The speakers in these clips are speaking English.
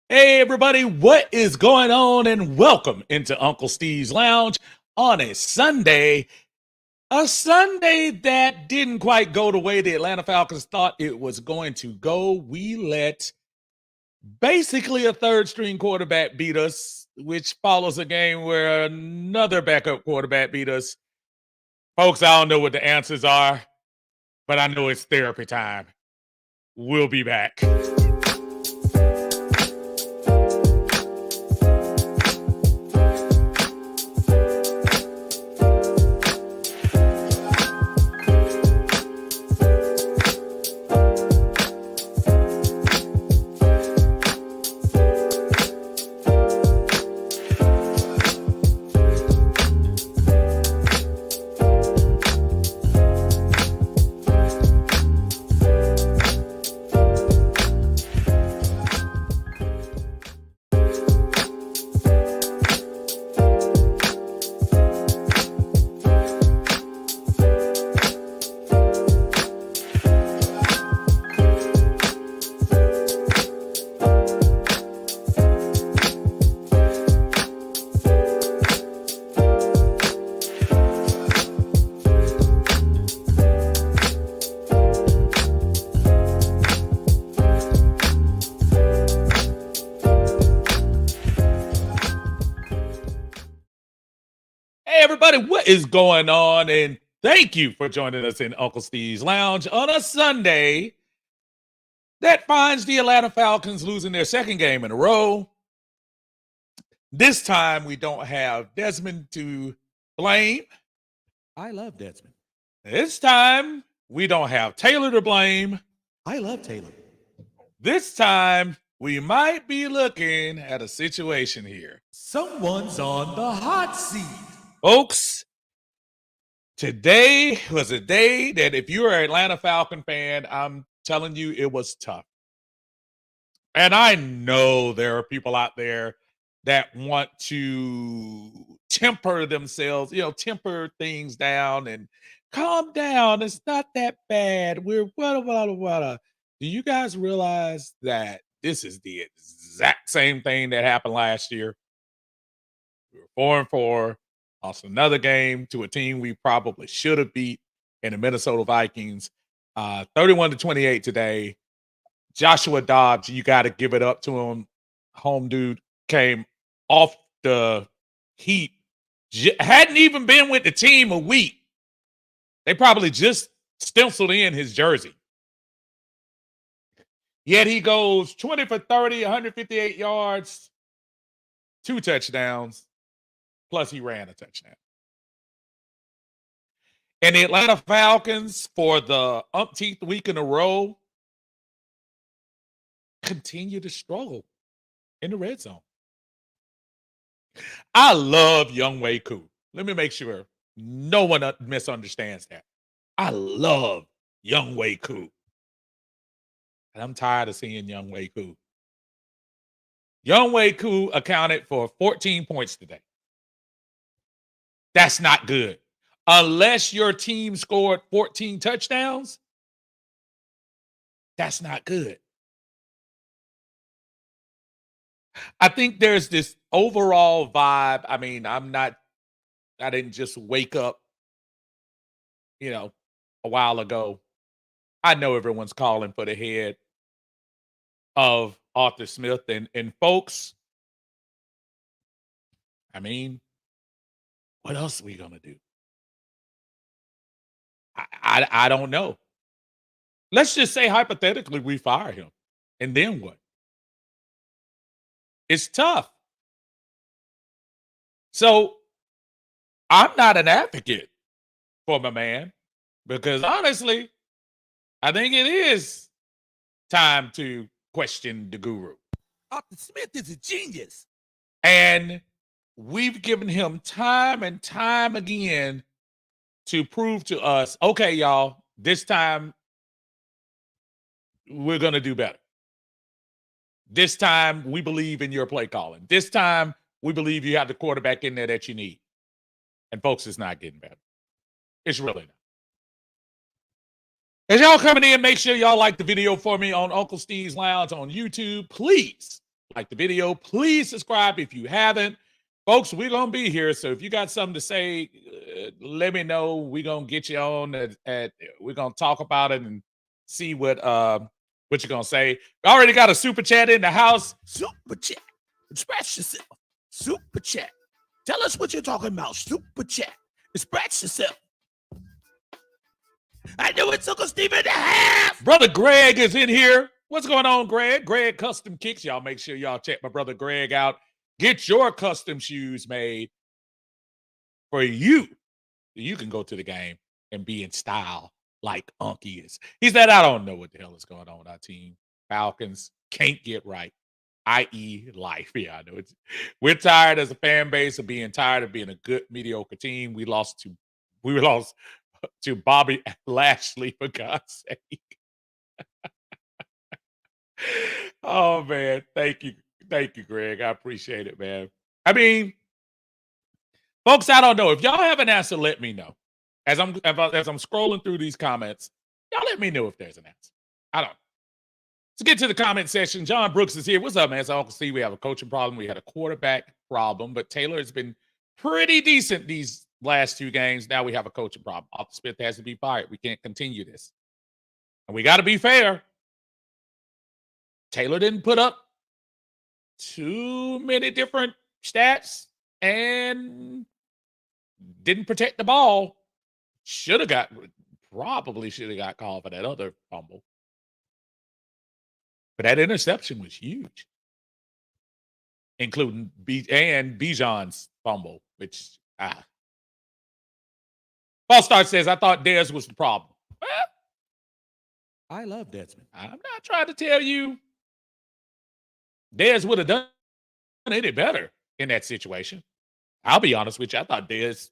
Hey, everybody, what is going on? And welcome into Uncle Steve's Lounge on a Sunday. A Sunday that didn't quite go the way the Atlanta Falcons thought it was going to go. We let basically a third string quarterback beat us, which follows a game where another backup quarterback beat us. Folks, I don't know what the answers are, but I know it's therapy time. We'll be back. Hey, everybody, what is going on? And thank you for joining us in Uncle Steve's Lounge on a Sunday that finds the Atlanta Falcons losing their second game in a row. This time, we don't have Desmond to blame. I love Desmond. This time, we don't have Taylor to blame. I love Taylor. This time, we might be looking at a situation here. Someone's on the hot seat. Folks, today was a day that if you're an Atlanta Falcon fan, I'm telling you it was tough. And I know there are people out there that want to temper themselves, temper things down and calm down. It's not that bad. We're blah, blah, blah, blah. Do you guys realize that this is the exact same thing that happened last year? We were 4-4. Lost another game to a team we probably should have beat in the Minnesota Vikings. 31-28 today. Joshua Dobbs, you got to give it up to him. Home dude came off the heat. Hadn't even been with the team a week. They probably just stenciled in his jersey. Yet he goes 20 for 30, 158 yards, 2 touchdowns. Plus, he ran a touchdown. And the Atlanta Falcons, for the umpteenth week in a row, continue to struggle in the red zone. I love Younghoe Koo. Let me make sure no one misunderstands that. I love Younghoe Koo. And I'm tired of seeing Younghoe Koo. Younghoe Koo accounted for 14 points today. That's not good. Unless your team scored 14 touchdowns, that's not good. I think there's this overall vibe. I mean, I didn't just wake up, a while ago. I know everyone's calling for the head of Arthur Smith and folks. I mean, what else are we going to do? I don't know. Let's just say hypothetically we fire him. And then what? It's tough. So I'm not an advocate for my man because honestly, I think it is time to question the guru. Arthur Smith is a genius. And we've given him time and time again to prove to us, okay, y'all, this time we're going to do better. This time we believe in your play calling. This time we believe you have the quarterback in there that you need. And folks, it's not getting better. It's really not. As y'all coming in, make sure y'all like the video for me on Uncle Steve's Lounge on YouTube. Please like the video. Please subscribe if you haven't. Folks, we're going to be here. So if you got something to say, let me know. We're going to get you on. We're going to talk about it and see what you're going to say. We already got a super chat in the house. Super chat. Express yourself. Super chat. Tell us what you're talking about. Super chat. Express yourself. I knew it took a Steve and a half. Brother Greg is in here. What's going on, Greg? Greg Custom Kicks. Y'all make sure y'all check my brother Greg out. Get your custom shoes made for you. You can go to the game and be in style like Unky is. He said, I don't know what the hell is going on with our team. Falcons can't get right, i.e. life. Yeah, I know. We're tired as a fan base of being tired of being a good, mediocre team. We lost to Bobby Lashley, for God's sake. Oh, man. Thank you. Thank you, Greg. I appreciate it, man. I mean, folks, I don't know. If y'all have an answer, let me know. As I'm scrolling through these comments, y'all let me know if there's an answer. I don't know. Let's get to the comment section. John Brooks is here. What's up, man? So Uncle Steve, we have a coaching problem. We had a quarterback problem, but Taylor has been pretty decent these last 2 games. Now we have a coaching problem. Arthur Smith has to be fired. We can't continue this. And we got to be fair. Taylor didn't put up too many different stats and didn't protect the ball. Probably should have got called for that other fumble. But that interception was huge, including Bijan's fumble, which Paul Stark says, I thought Dez was the problem. Well, I love Desmond. I'm not trying to tell you Dez would have done any better in that situation. I'll be honest with you. I thought Dez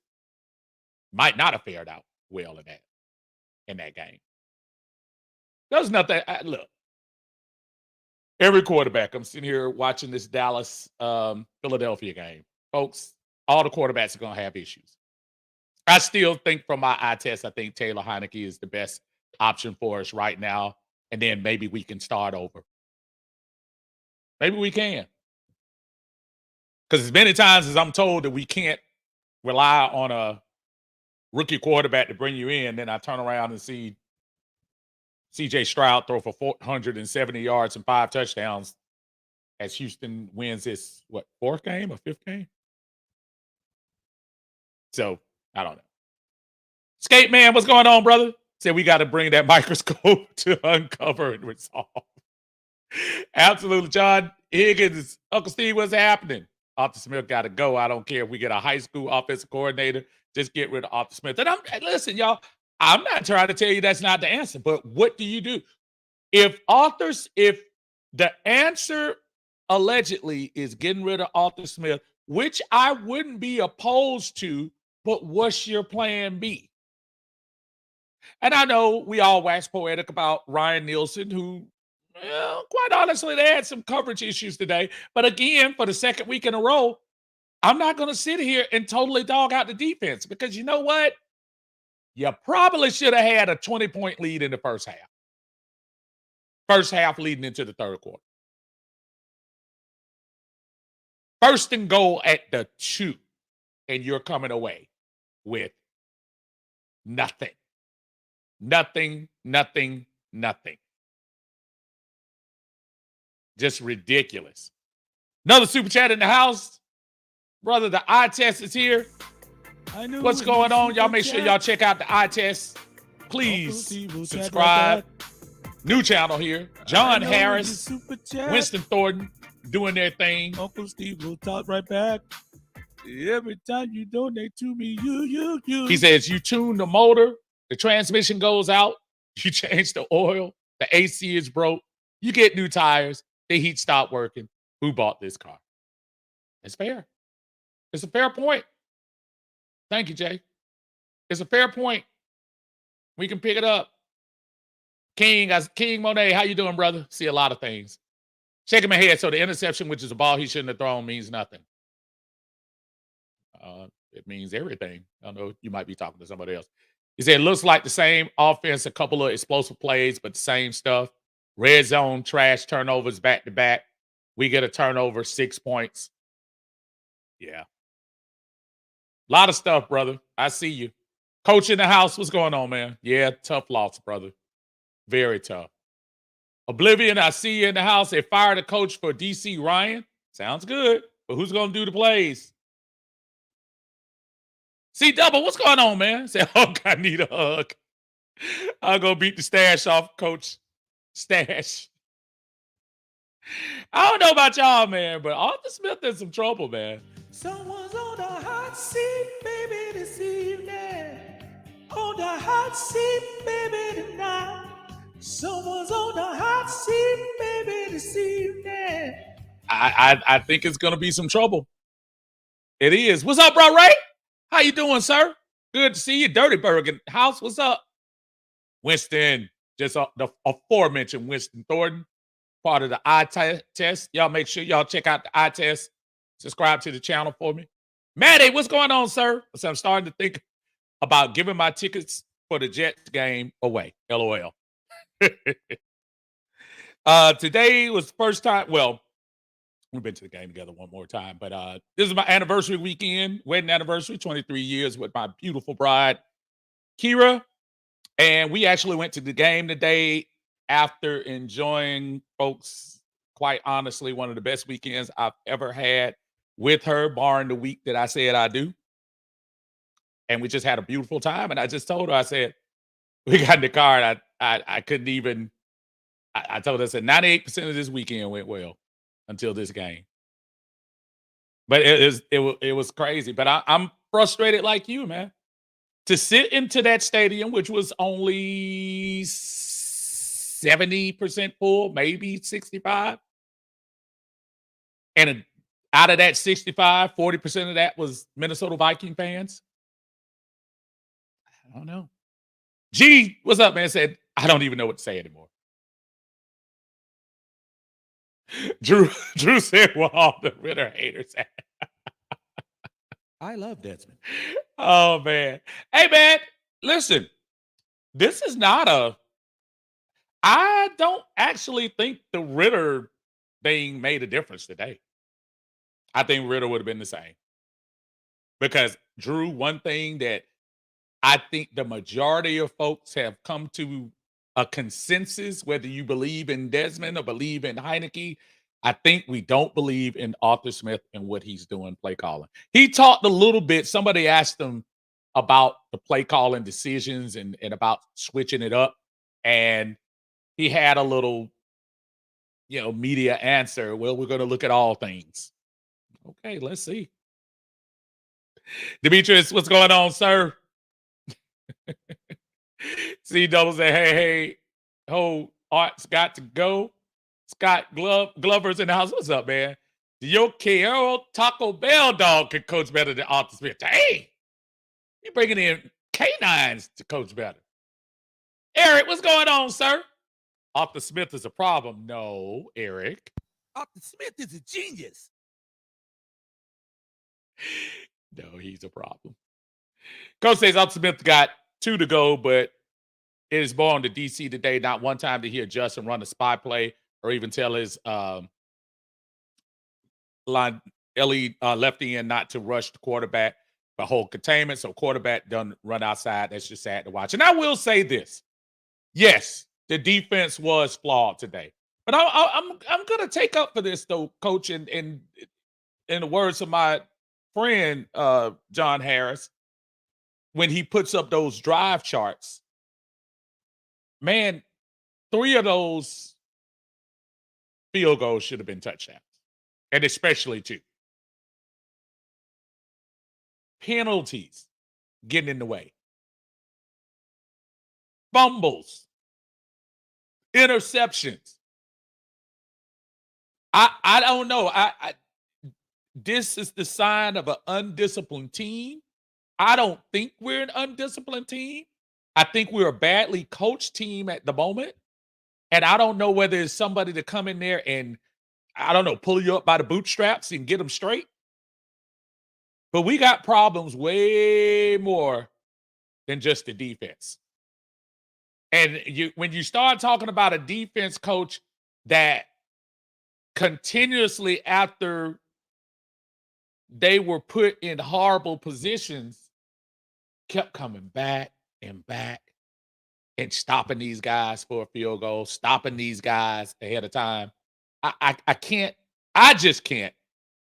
might not have fared out well in that game. There's nothing. Look, every quarterback, I'm sitting here watching this Dallas Philadelphia game. Folks, all the quarterbacks are going to have issues. I still think from my eye test, I think Taylor Heineke is the best option for us right now. And then maybe we can start over. Maybe we can. Because as many times as I'm told that we can't rely on a rookie quarterback to bring you in, then I turn around and see C.J. Stroud throw for 470 yards and 5 touchdowns as Houston wins his, 4th game or 5th game? So, I don't know. Skate Man, what's going on, brother? Said we got to bring that microscope to uncover and resolve. Absolutely, John Higgins. Uncle Steve, what's happening? Arthur Smith got to go. I don't care if we get a high school offensive coordinator. Just get rid of Arthur Smith. And listen, y'all, I'm not trying to tell you that's not the answer, but what do you do? If the answer allegedly is getting rid of Arthur Smith, which I wouldn't be opposed to, but what's your plan B? And I know we all wax poetic about Ryan Nielsen, who, quite honestly, they had some coverage issues today. But again, for the 2nd week in a row, I'm not going to sit here and totally dog out the defense because you know what? You probably should have had a 20-point lead in the first half. First half leading into the 3rd quarter. 1st and goal at the 2, and you're coming away with nothing. Nothing. Just ridiculous. Another super chat in the house. Brother, the eye test is here. What's going on? Y'all make sure y'all check out the eye test. Please subscribe. New channel here. John Harris, Winston Thornton doing their thing. Uncle Steve will talk right back. Every time you donate to me, you. He says you tune the motor, the transmission goes out, you change the oil, the AC is broke, you get new tires, the heat stopped working. Who bought this car? It's fair. It's a fair point. Thank you, Jay. It's a fair point. We can pick it up. King Monet, how you doing, brother? See a lot of things. Shaking my head. So the interception, which is a ball he shouldn't have thrown, means nothing. It means everything. I don't know. You might be talking to somebody else. He said, it looks like the same offense, a couple of explosive plays, but the same stuff. Red zone, trash, turnovers back to back. We get a turnover, 6 points. Yeah. A lot of stuff, brother. I see you. Coach in the house, what's going on, man? Yeah, tough loss, brother. Very tough. Oblivion, I see you in the house. They fired a coach for DC Ryan. Sounds good. But who's going to do the plays? C Double, what's going on, man? Say, oh, I need a hug. I'll go beat the stash off Coach Stash. I don't know about y'all, man, but Arthur Smith in some trouble, man. Someone's on the hot seat, baby, this evening. On the hot seat, baby, tonight. Someone's on the hot seat, baby, this evening. I think it's gonna be some trouble. It is. What's up, bro? Ray? How you doing, sir? Good to see you. Dirty Bergen House. What's up? Winston, just the aforementioned Winston Thornton, part of the eye test. Y'all make sure y'all check out the eye test. Subscribe to the channel for me. Maddie, what's going on, sir? So I'm starting to think about giving my tickets for the Jets game away. LOL. Today was the first time. Well, we've been to the game together one more time, but this is my anniversary weekend, wedding anniversary, 23 years with my beautiful bride, Kira. And we actually went to the game today after enjoying, folks, quite honestly, one of the best weekends I've ever had with her, barring the week that I said I do. And we just had a beautiful time. And I just told her, I said, we got in the car and I couldn't even, I told her, I said, 98% of this weekend went well until this game. But it was crazy. But I'm frustrated like you, man. To sit into that stadium, which was only 70% full, maybe 65. And out of that 65, 40% of that was Minnesota Viking fans. I don't know. G, what's up, man? Said, I don't even know what to say anymore. Drew said, well, all the Ritter haters at. I love Desmond. Oh, man. Hey, man, listen, this is not I don't actually think the Ritter thing made a difference today. I think Ritter would have been the same. Because, Drew, one thing that I think the majority of folks have come to a consensus, whether you believe in Desmond or believe in Heineke, I think we don't believe in Arthur Smith and what he's doing play calling. He talked a little bit. Somebody asked him about the play calling decisions and about switching it up. And he had a little, media answer. Well, we're going to look at all things. Okay, let's see. Demetrius, what's going on, sir? C double say, hey, Art's got to go. Scott Glover's in the house. What's up, man? Yo Quiero Taco Bell dog can coach better than Arthur Smith. Hey, you bringing in canines to coach better. Eric, what's going on, sir? Arthur Smith is a problem. No, Eric. Arthur Smith is a genius. No, he's a problem. Coach says Arthur Smith got 2 to go, but it is born to DC today. Not one time to hear Justin run a spy play or even tell his left end not to rush the quarterback, but hold containment. So quarterback done run outside. That's just sad to watch. And I will say this. Yes, the defense was flawed today. But I'm going to take up for this, though, Coach, and in the words of my friend John Harris, when he puts up those drive charts, man, 3 of those field goals should have been touchdowns, and especially 2. Penalties getting in the way. Fumbles. Interceptions. I don't know. This is the sign of an undisciplined team. I don't think we're an undisciplined team. I think we're a badly coached team at the moment. And I don't know whether it's somebody to come in there and, I don't know, pull you up by the bootstraps and get them straight. But we got problems way more than just the defense. And when you start talking about a defense coach that continuously after they were put in horrible positions, kept coming back and stopping these guys for a field goal, stopping these guys ahead of time. I can't, I just can't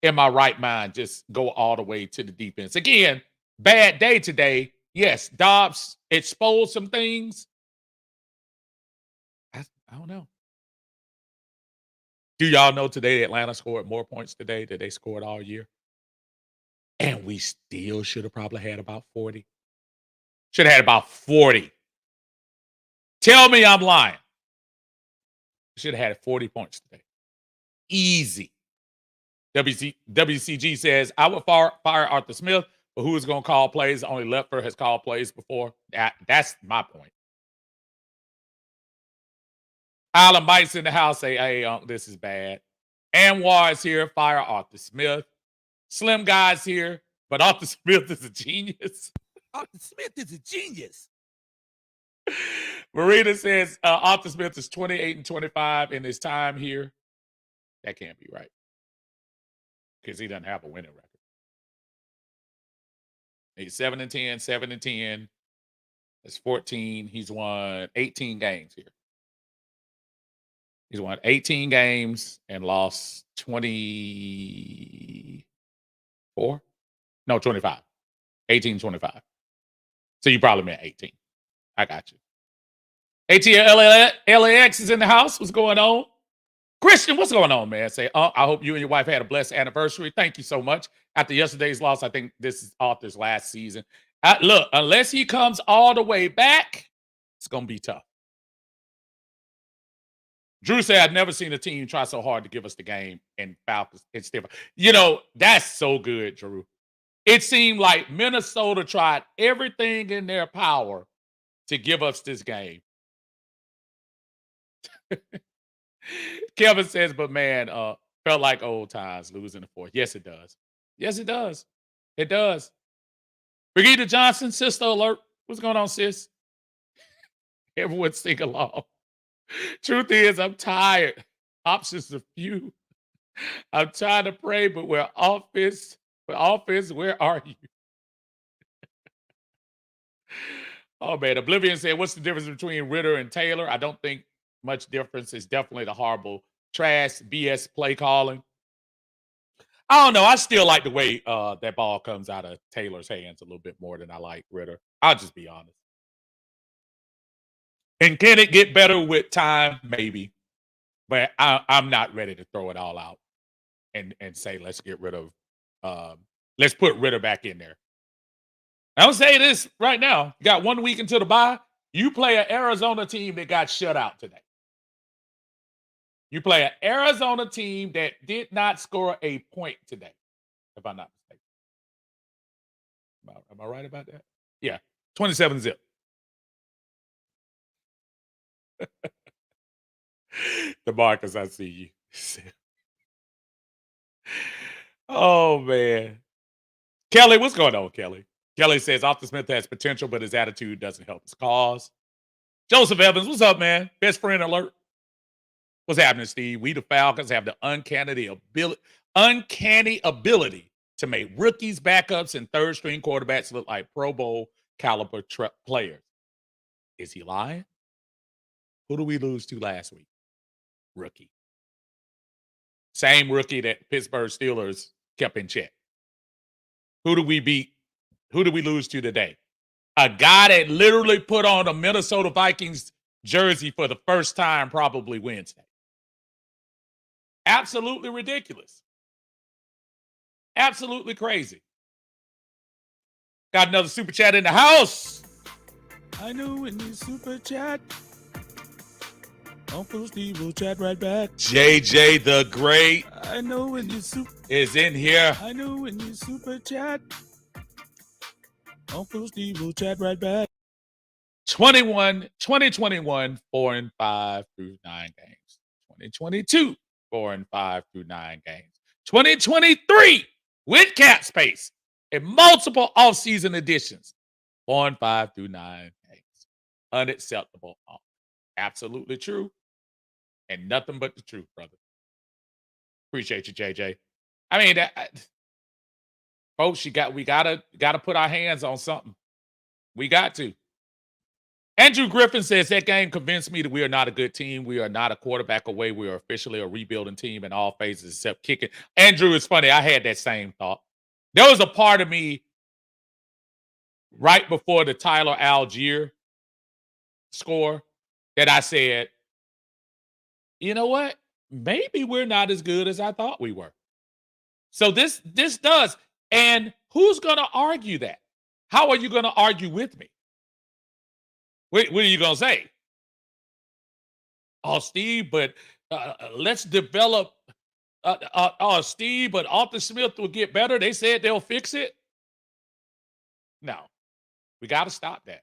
in my right mind just go all the way to the defense. Again, bad day today. Yes, Dobbs exposed some things. I don't know. Do y'all know today Atlanta scored more points today than they scored all year? And we still should have probably had about 40. Should have had about 40. Tell me I'm lying. Should have had 40 points today. Easy. WCG says, I would fire Arthur Smith, but who is going to call plays? Only Leffler has called plays before. That's my point. Alan Mike's in the house. Say, hey, this is bad. Anwar is here. Fire Arthur Smith. Slim Guy's here, but Arthur Smith is a genius. Arthur Smith is a genius. Marina says Arthur Smith is 28-25 in his time here. That can't be right because he doesn't have a winning record. He's 7-10, 7-10. That's 14. He's won 18 games here. He's won 18 games and lost 24. No, 25. 18-25. So you probably meant 18. I got you. ATLAX is in the house. What's going on? Christian, what's going on, man? Say, I hope you and your wife had a blessed anniversary. Thank you so much. After yesterday's loss, I think this is Arthur's last season. Look, unless he comes all the way back, it's going to be tough. Drew said, I've never seen a team try so hard to give us the game, and Falcons, it's different. You know, that's so good, Drew. It seemed like Minnesota tried everything in their power to give us this game. Kevin says, but man, felt like old times losing the fourth. Yes, it does. Yes, it does. It does. Brigitte Johnson, sister alert. What's going on, sis? Everyone sing along. Truth is, I'm tired. Options are few. I'm trying to pray, but we're offense. Where are you? Oh, man. Oblivion said, what's the difference between Ritter and Taylor? I don't think much difference. It's definitely the horrible trash BS play calling. I don't know. I still like the way that ball comes out of Taylor's hands a little bit more than I like Ritter. I'll just be honest. And can it get better with time? Maybe. But I'm not ready to throw it all out and say, let's get rid of, let's put Ritter back in there. I'll say this right now. You got 1 week until the bye. You play an Arizona team that got shut out today. You play an Arizona team that did not score a point today, if I'm not mistaken. Am I right about that? Yeah, 27-0. DeMarcus, I see you. Oh, man. Kelly, what's going on, Kelly? Kelly says, Arthur Smith has potential, but his attitude doesn't help his cause. Joseph Evans, what's up, man? Best friend alert. What's happening, Steve? We, the Falcons, have the uncanny ability to make rookies, backups, and third-string quarterbacks look like Pro Bowl caliber players. Is he lying? Who do we lose to last week? Rookie. Same rookie that Pittsburgh Steelers kept in check. Who do we beat? Who do we lose to today? A guy that literally put on a Minnesota Vikings jersey for the first time probably Wednesday. Absolutely ridiculous. Absolutely crazy. Got another super chat in the house. I know when you super chat, Uncle Steve will chat right back. JJ the Great I know when you super is in here. I know when you super chat, Uncle Steve will chat right back. 2021, 4-5 through 9 games. 2022, 4-5 through 9 games. 2023 with cap space and multiple offseason additions. 4-5 through 9 games. Unacceptable. Absolutely true. And nothing but the truth, brother. Appreciate you, JJ. I mean, folks, we gotta put our hands on something. We got to. Andrew Griffin says that game convinced me that we are not a good team. We are not a quarterback away. We are officially a rebuilding team in all phases except kicking. Andrew, it's funny. I had that same thought. There was a part of me right before the Tyler Algier score that I said, you know what? Maybe we're not as good as I thought we were. So this does. And who's going to argue that? How are you going to argue with me? What are you going to say? Oh, Steve, but let's develop. Steve, but Arthur Smith will get better. They said they'll fix it. No, we got to stop that.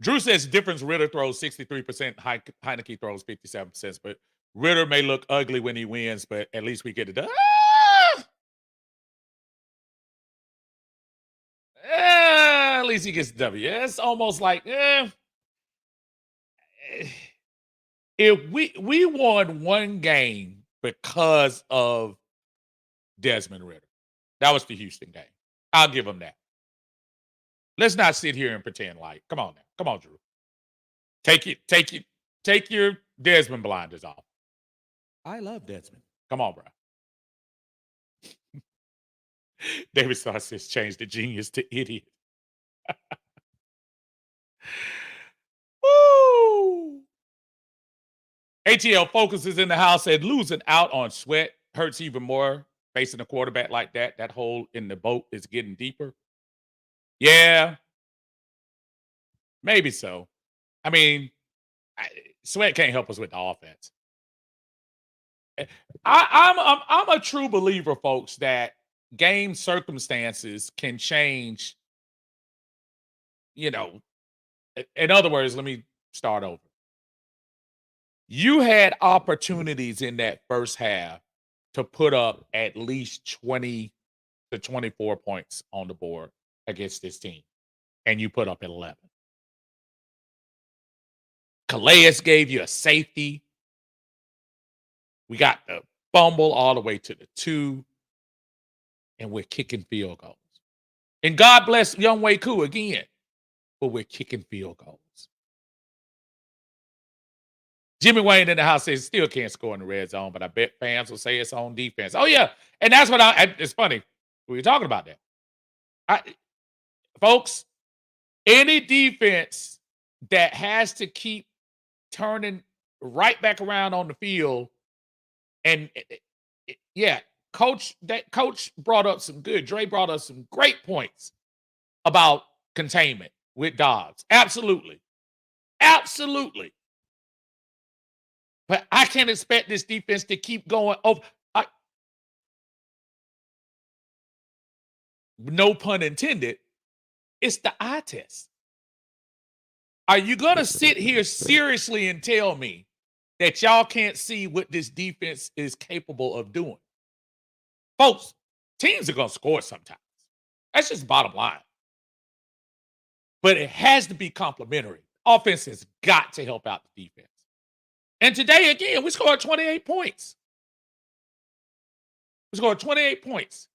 Drew says difference Ritter throws 63%, Heineke throws 57%, but Ritter may look ugly when he wins, but at least we get it done. At least he gets the W. It's almost like, if we won one game because of Desmond Ritter. That was the Houston game. I'll give him that. Let's not sit here and pretend like, come on now. Come on, Drew. Take your Desmond blinders off. I love Desmond. Come on, bro. David Starr says change the genius to idiot. Woo! ATL focuses in the house, said losing out on Sweat hurts even more. Facing a quarterback like that hole in the boat is getting deeper. Yeah, maybe so. I mean, Sweat can't help us with the offense. I'm a true believer, folks, that game circumstances can change. You know, in other words, let me start over. You had opportunities in that first half to put up at least 20 to 24 points on the board against this team, and you put up 11. Calais gave you a safety. We got the fumble all the way to the 2, and we're kicking field goals. And God bless Young Wei Koo again, but we're kicking field goals. Jimmy Wayne in the house says still can't score in the red zone, but I bet fans will say it's on defense. Oh, yeah. And that's what it's funny. We were talking about that. Folks, any defense that has to keep turning right back around on the field, and yeah, coach brought up some good. Dre brought up some great points about containment with Dobbs. Absolutely. Absolutely. But I can't expect this defense to keep going over. No pun intended. It's the eye test. Are you going to sit here seriously and tell me that y'all can't see what this defense is capable of doing? Folks, teams are going to score sometimes. That's just bottom line. But it has to be complementary. Offense has got to help out the defense. And today, again, we scored 28 points. We scored 28 points.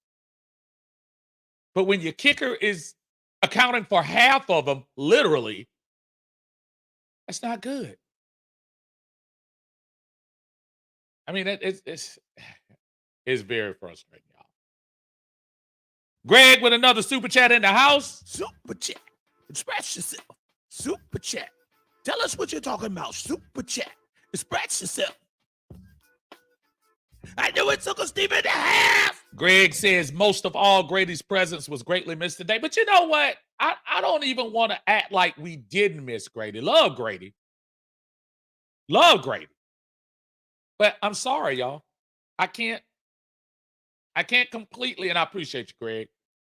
But when your kicker is accounting for half of them, literally, that's not good. I mean, it's very frustrating, y'all. Greg with another super chat in the house. Super chat. Express yourself. Super chat. Tell us what you're talking about. Super chat. Express yourself. I knew it took a Steve and a half. Greg says most of all, Grady's presence was greatly missed today. But you know what? I don't even want to act like we didn't miss Grady. Love Grady. Love Grady. But I'm sorry, y'all. I can't completely, and I appreciate you, Greg,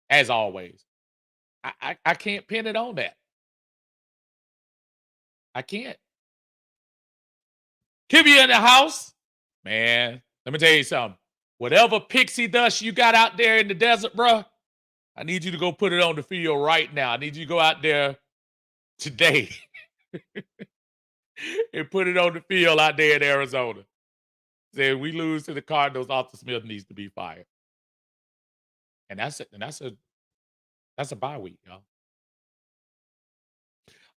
as always. I can't pin it on that. I can't. Kibby in the house. Man, let me tell you something. Whatever pixie dust you got out there in the desert, bro, I need you to go put it on the field right now. I need you to go out there today and put it on the field out there in Arizona. Said we lose to the Cardinals, Arthur Smith needs to be fired. And that's a bye week, y'all.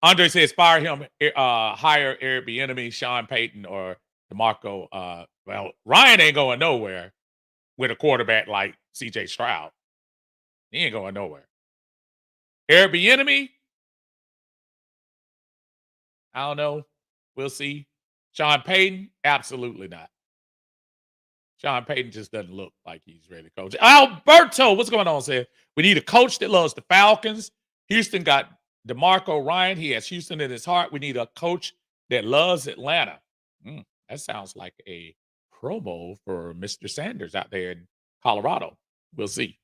Andre says fire him, hire Eric Bieniemy, Sean Payton, or DeMarco. Well, Ryan ain't going nowhere with a quarterback like CJ Stroud. He ain't going nowhere. Eric Bieniemy, I don't know. We'll see. Sean Payton, absolutely not. Sean Payton just doesn't look like he's ready to coach. Alberto, what's going on, Seth? We need a coach that loves the Falcons. Houston got DeMarco Ryan. He has Houston in his heart. We need a coach that loves Atlanta. That sounds like a promo for Mr. Sanders out there in Colorado. We'll see.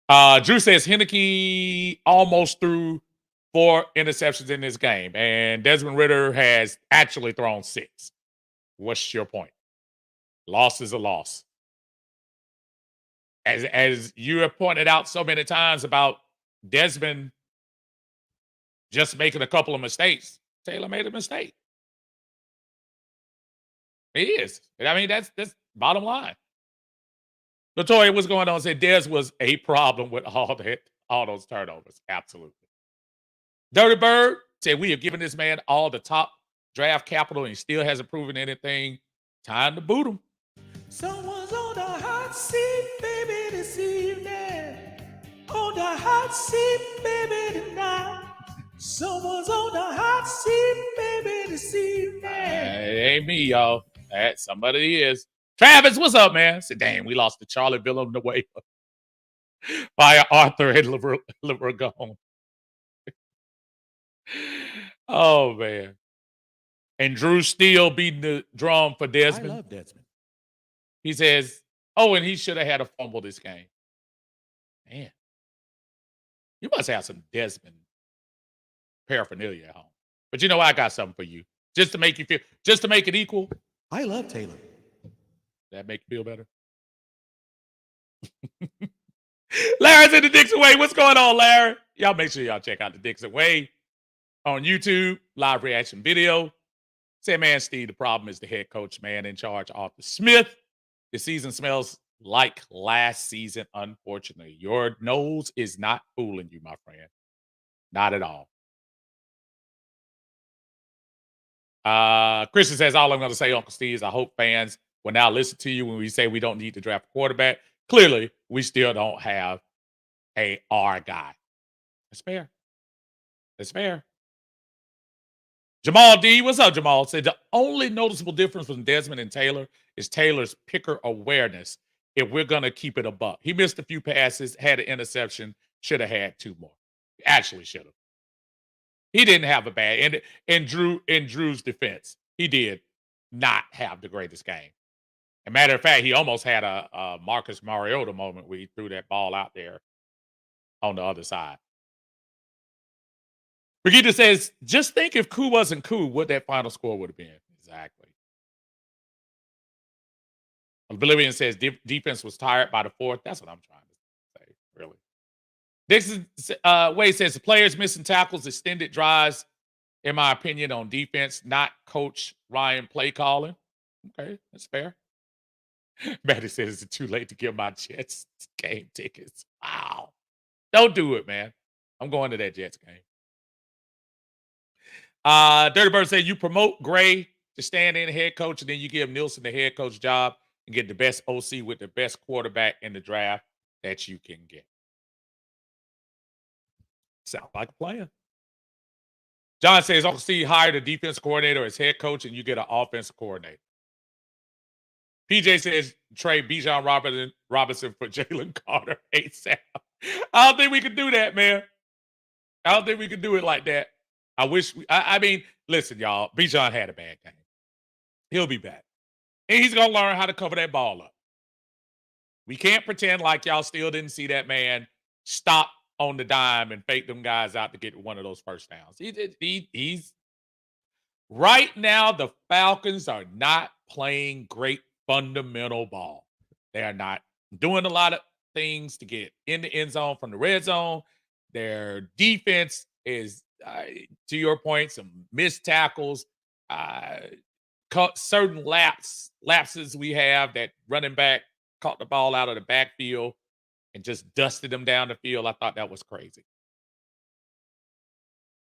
Drew says Henneke almost threw 4 interceptions in this game, and Desmond Ridder has actually thrown 6. What's your point? Loss is a loss. As you have pointed out so many times about Desmond just making a couple of mistakes, Taylor made a mistake. He is. I mean, that's bottom line. Latoya, what's going on? Said Des was a problem with all those turnovers. Absolutely. Dirty Bird said we have given this man all the top draft capital and he still hasn't proven anything. Time to boot him. Someone's on the hot seat, baby, this evening. On the hot seat, baby, tonight. Someone's on the hot seat, baby, this evening. It ain't me, y'all. Somebody is. Travis, what's up, man? I said, damn, we lost to Charlie Bill on the way by Arthur and LeBron. Oh, man. And Drew still beating the drum for Desmond. I love Desmond. He says, oh, and he should have had a fumble this game. Man. You must have some Desmond paraphernalia at home. But you know, I got something for you. Just to make you feel, just to make it equal. I love Taylor. That make you feel better? Larry's in the Dixon Way. What's going on, Larry? Y'all make sure y'all check out the Dixon Way on YouTube. Live reaction video. Say, man, Steve, the problem is the head coach, man, in charge, Arthur Smith. The season smells like last season, unfortunately. Your nose is not fooling you, my friend. Not at all. Christian says, all I'm going to say, Uncle Steve, is I hope fans will now listen to you when we say we don't need to draft a quarterback. Clearly, we still don't have a R guy. That's fair. That's fair. Jamal D, what's up, Jamal? Said the only noticeable difference from Desmond and Taylor is Taylor's picker awareness. If we're going to keep it a buck, he missed a few passes, had an interception, should have had 2 more. Actually, should have. He didn't have a bad. In Drew's defense, he did not have the greatest game. As a matter of fact, he almost had a Marcus Mariota moment where he threw that ball out there on the other side. Brigitte says, just think if Koo wasn't Koo, what that final score would have been. Exactly. Bolivian says defense was tired by the 4th. That's what I'm trying to say, really. Dixon Wade says the players missing tackles, extended drives, in my opinion, on defense, not Coach Ryan play calling. Okay, that's fair. Maddie says, is it too late to give my Jets game tickets? Wow. Don't do it, man. I'm going to that Jets game. Dirty Bird said you promote Gray to stand in head coach, and then you give Nielsen the head coach job and get the best OC with the best quarterback in the draft that you can get. Sound like a plan. John says Uncle Steve hired a defense coordinator as head coach, and you get an offensive coordinator. PJ says trade Bijan Robinson for Jalen Carter ASAP. I don't think we could do that, man. I don't think we could do it like that. I wish I mean, listen, y'all. Bijan had a bad game. He'll be back. And he's going to learn how to cover that ball up. We can't pretend like y'all still didn't see that man stop on the dime and fake them guys out to get one of those first downs. He's right now, the Falcons are not playing great fundamental ball. They are not doing a lot of things to get in the end zone from the red zone. Their defense is, to your point, some missed tackles, certain lapses we have that running back caught the ball out of the backfield and just dusted them down the field. I thought that was crazy.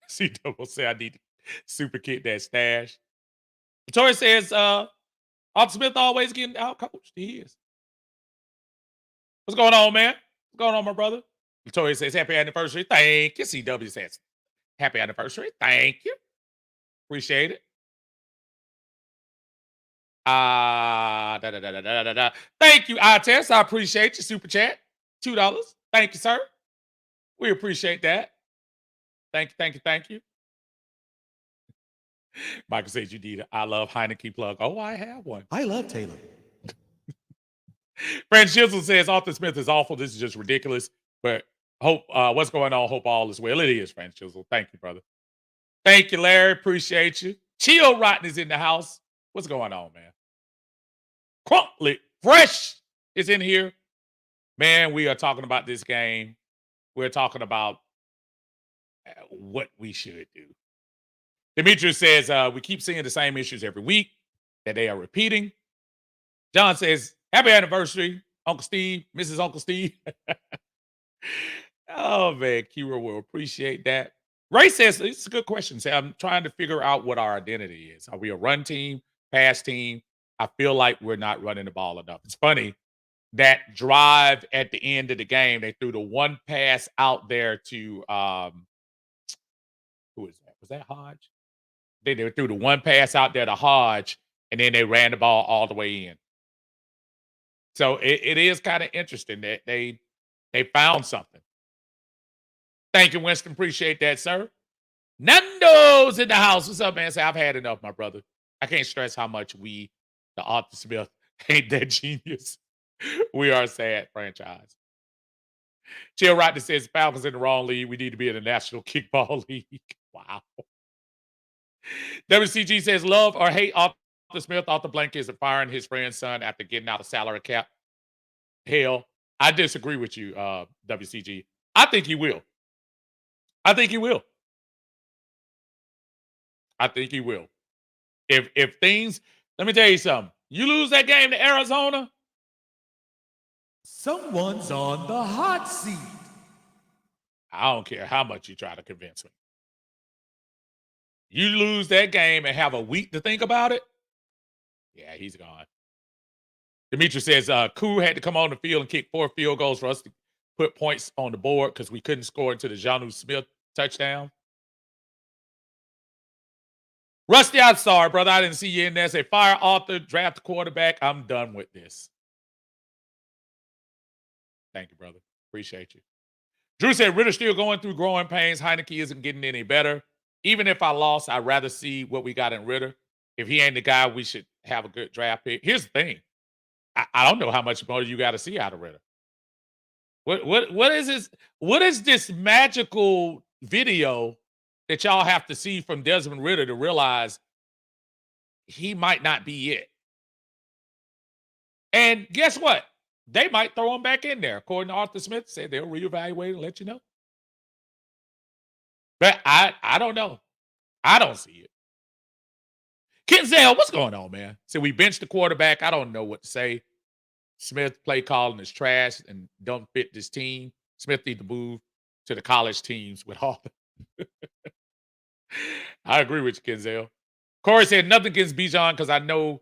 C double say I need to super kick that stash. Victoria says, Arthur Smith always getting out coached. He is. What's going on, man? What's going on, my brother? Victoria says, happy anniversary. Thank you. CW says, happy anniversary. Thank you. Appreciate it. Thank you, Tess. I appreciate you. Super chat. $2. Thank you, sir. We appreciate that. Thank you, thank you, thank you. Michael says you need a I love Heineke plug. Oh, I have one. I love Taylor. Fran Shizzle says Arthur Smith is awful. This is just ridiculous. But hope what's going on? Hope all is well. It is, Fran Shizzle. Thank you, brother. Thank you, Larry. Appreciate you. Chill Rotten is in the house. What's going on, man? Crumply Fresh is in here. Man, we are talking about this game. We're talking about what we should do. Demetrius says, we keep seeing the same issues every week that they are repeating. John says, happy anniversary, Uncle Steve, Mrs. Uncle Steve. Oh, man, Kira will appreciate that. Ray says, it's a good question. Say, I'm trying to figure out what our identity is. Are we a run team, pass team? I feel like we're not running the ball enough. It's funny, that drive at the end of the game, they threw the one pass out there to, who is that? Was that Hodge? They threw the one pass out there to Hodge, and then they ran the ball all the way in. So it is kind of interesting that they found something. Thank you, Winston. Appreciate that, sir. Nando's in the house. What's up, man? Say, I've had enough, my brother. I can't stress how much the Arthur Smith, ain't that genius. We are a sad franchise. Chill Rotten says, Falcons in the wrong league. We need to be in the National Kickball League. Wow. WCG says, love or hate Arthur Smith. Arthur Blank is firing his friend's son after getting out of salary cap. Hell, I disagree with you, WCG. I think he will. I think he will. I think he will. If things, let me tell you something. You lose that game to Arizona, Someone's on the hot seat. I don't care how much you try to convince me. You lose that game and have a week to think about it, yeah, he's gone. Demetrius says, Koo had to come on the field and kick 4 field goals for us to put points on the board because we couldn't score into the Jonnu Smith touchdown. Rusty, I'm sorry, brother. I didn't see you in there. Say, fire Arthur, draft the quarterback. I'm done with this. Thank you, brother. Appreciate you. Drew said, Ritter's still going through growing pains. Heineke isn't getting any better. Even if I lost, I'd rather see what we got in Ritter. If he ain't the guy, we should have a good draft pick. Here's the thing. I don't know how much more you got to see out of Ritter. What is this? What is this magical video that y'all have to see from Desmond Ritter to realize he might not be it? And guess what? They might throw him back in there. According to Arthur Smith, said they'll reevaluate and let you know. But I don't know. I don't see it. Kenzel, what's going on, man? So we benched the quarterback. I don't know what to say. Smith play calling is trash and don't fit this team. Smith need to move to the college teams with all the I agree with you, Kenzel. Corey said nothing against Bijan because I know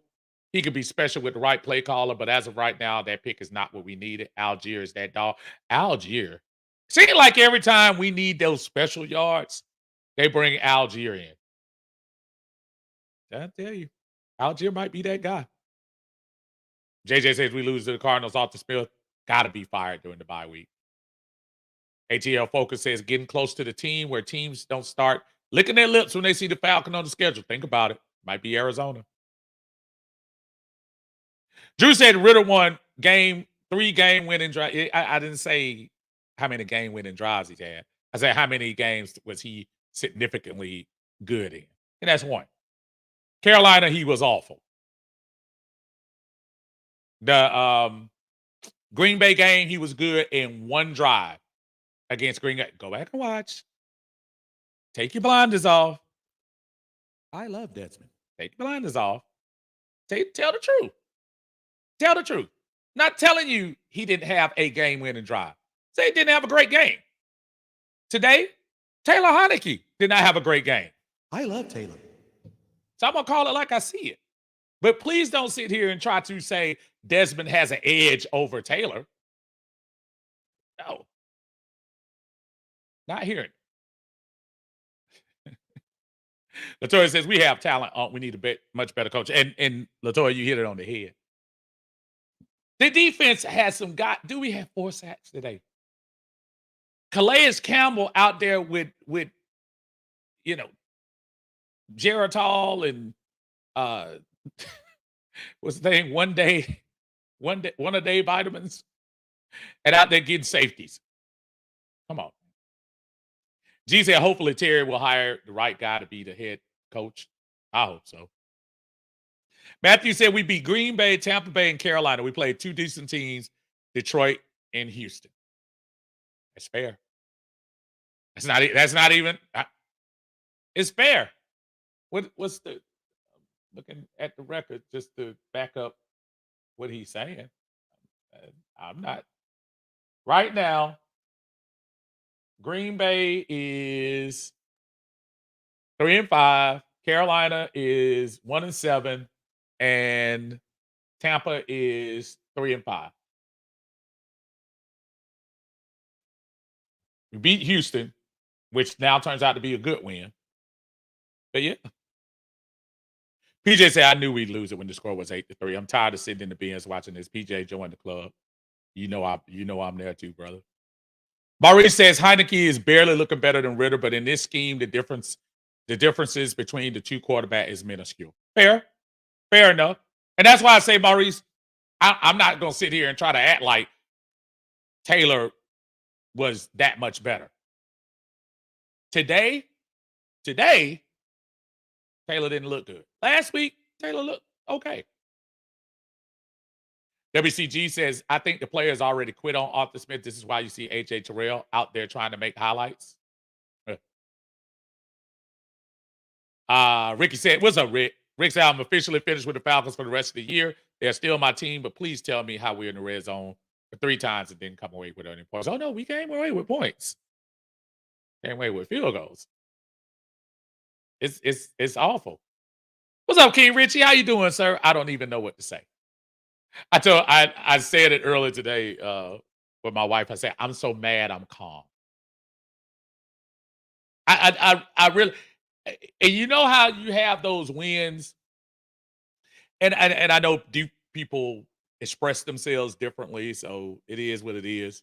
he could be special with the right play caller, but as of right now, that pick is not what we needed. Algier is that dog. Algier. Seems like every time we need those special yards, they bring Algier in. I tell you, Algier might be that guy. JJ says we lose to the Cardinals. Arthur Smith got to be fired during the bye week. ATL Focus says getting close to the team where teams don't start licking their lips when they see the Falcon on the schedule. Think about it. Might be Arizona. Drew said Ritter won 3 game winning drive. I didn't say how many game winning drives he had. I said how many games was he significantly good in. And that's 1. Carolina, he was awful. The Green Bay game, he was good in 1 drive against Green Bay. Go back and watch. Take your blinders off. I love Desmond. Take your blinders off. Tell the truth. Tell the truth. Not telling you he didn't have a game-winning drive. Say he didn't have a great game. Today, Taylor Heineke did not have a great game. I love Taylor. So I'm going to call it like I see it. But please don't sit here and try to say Desmond has an edge over Taylor. No. Not hearing it. Latoya says, we have talent. We need a much better coach. And Latoya, you hit it on the head. The defense has some do we have 4 sacks today? Calais Campbell out there with Geritol and what's the name? One a day vitamins, and out there getting safeties. Come on. G said, hopefully Terry will hire the right guy to be the head coach. I hope so. Matthew said we beat Green Bay, Tampa Bay, and Carolina. We played 2 decent teams, Detroit and Houston. That's fair. That's not even. It's fair. What's the looking at the record just to back up what he's saying? I'm not right now. Green Bay is 3-5. Carolina is 1-7, and Tampa is 3-5. We beat Houston, which now turns out to be a good win. But yeah. PJ said, I knew we'd lose it when the score was 8-3. I'm tired of sitting in the bins watching this. PJ joined the club. You know I'm there too, brother. Maurice says Heineke is barely looking better than Ritter, but in this scheme, the differences between the 2 quarterbacks is minuscule. Fair enough. And that's why I say, Maurice, I'm not going to sit here and try to act like Taylor was that much better. Today, Taylor didn't look good. Last week, Taylor looked okay. WCG says, I think the players already quit on Arthur Smith. This is why you see A.J. Terrell out there trying to make highlights. Ricky said, what's up, Rick? Rick said, I'm officially finished with the Falcons for the rest of the year. They're still my team, but please tell me how we're in the red zone for 3 times and didn't come away with any points. Oh, no, we came away with points. Came away with field goals. It's awful. What's up, King Richie? How you doing, sir? I don't even know what to say. I said it earlier today with my wife. I said, I'm so mad I'm calm. I really, and you know how you have those wins, and I know people express themselves differently, so it is what it is.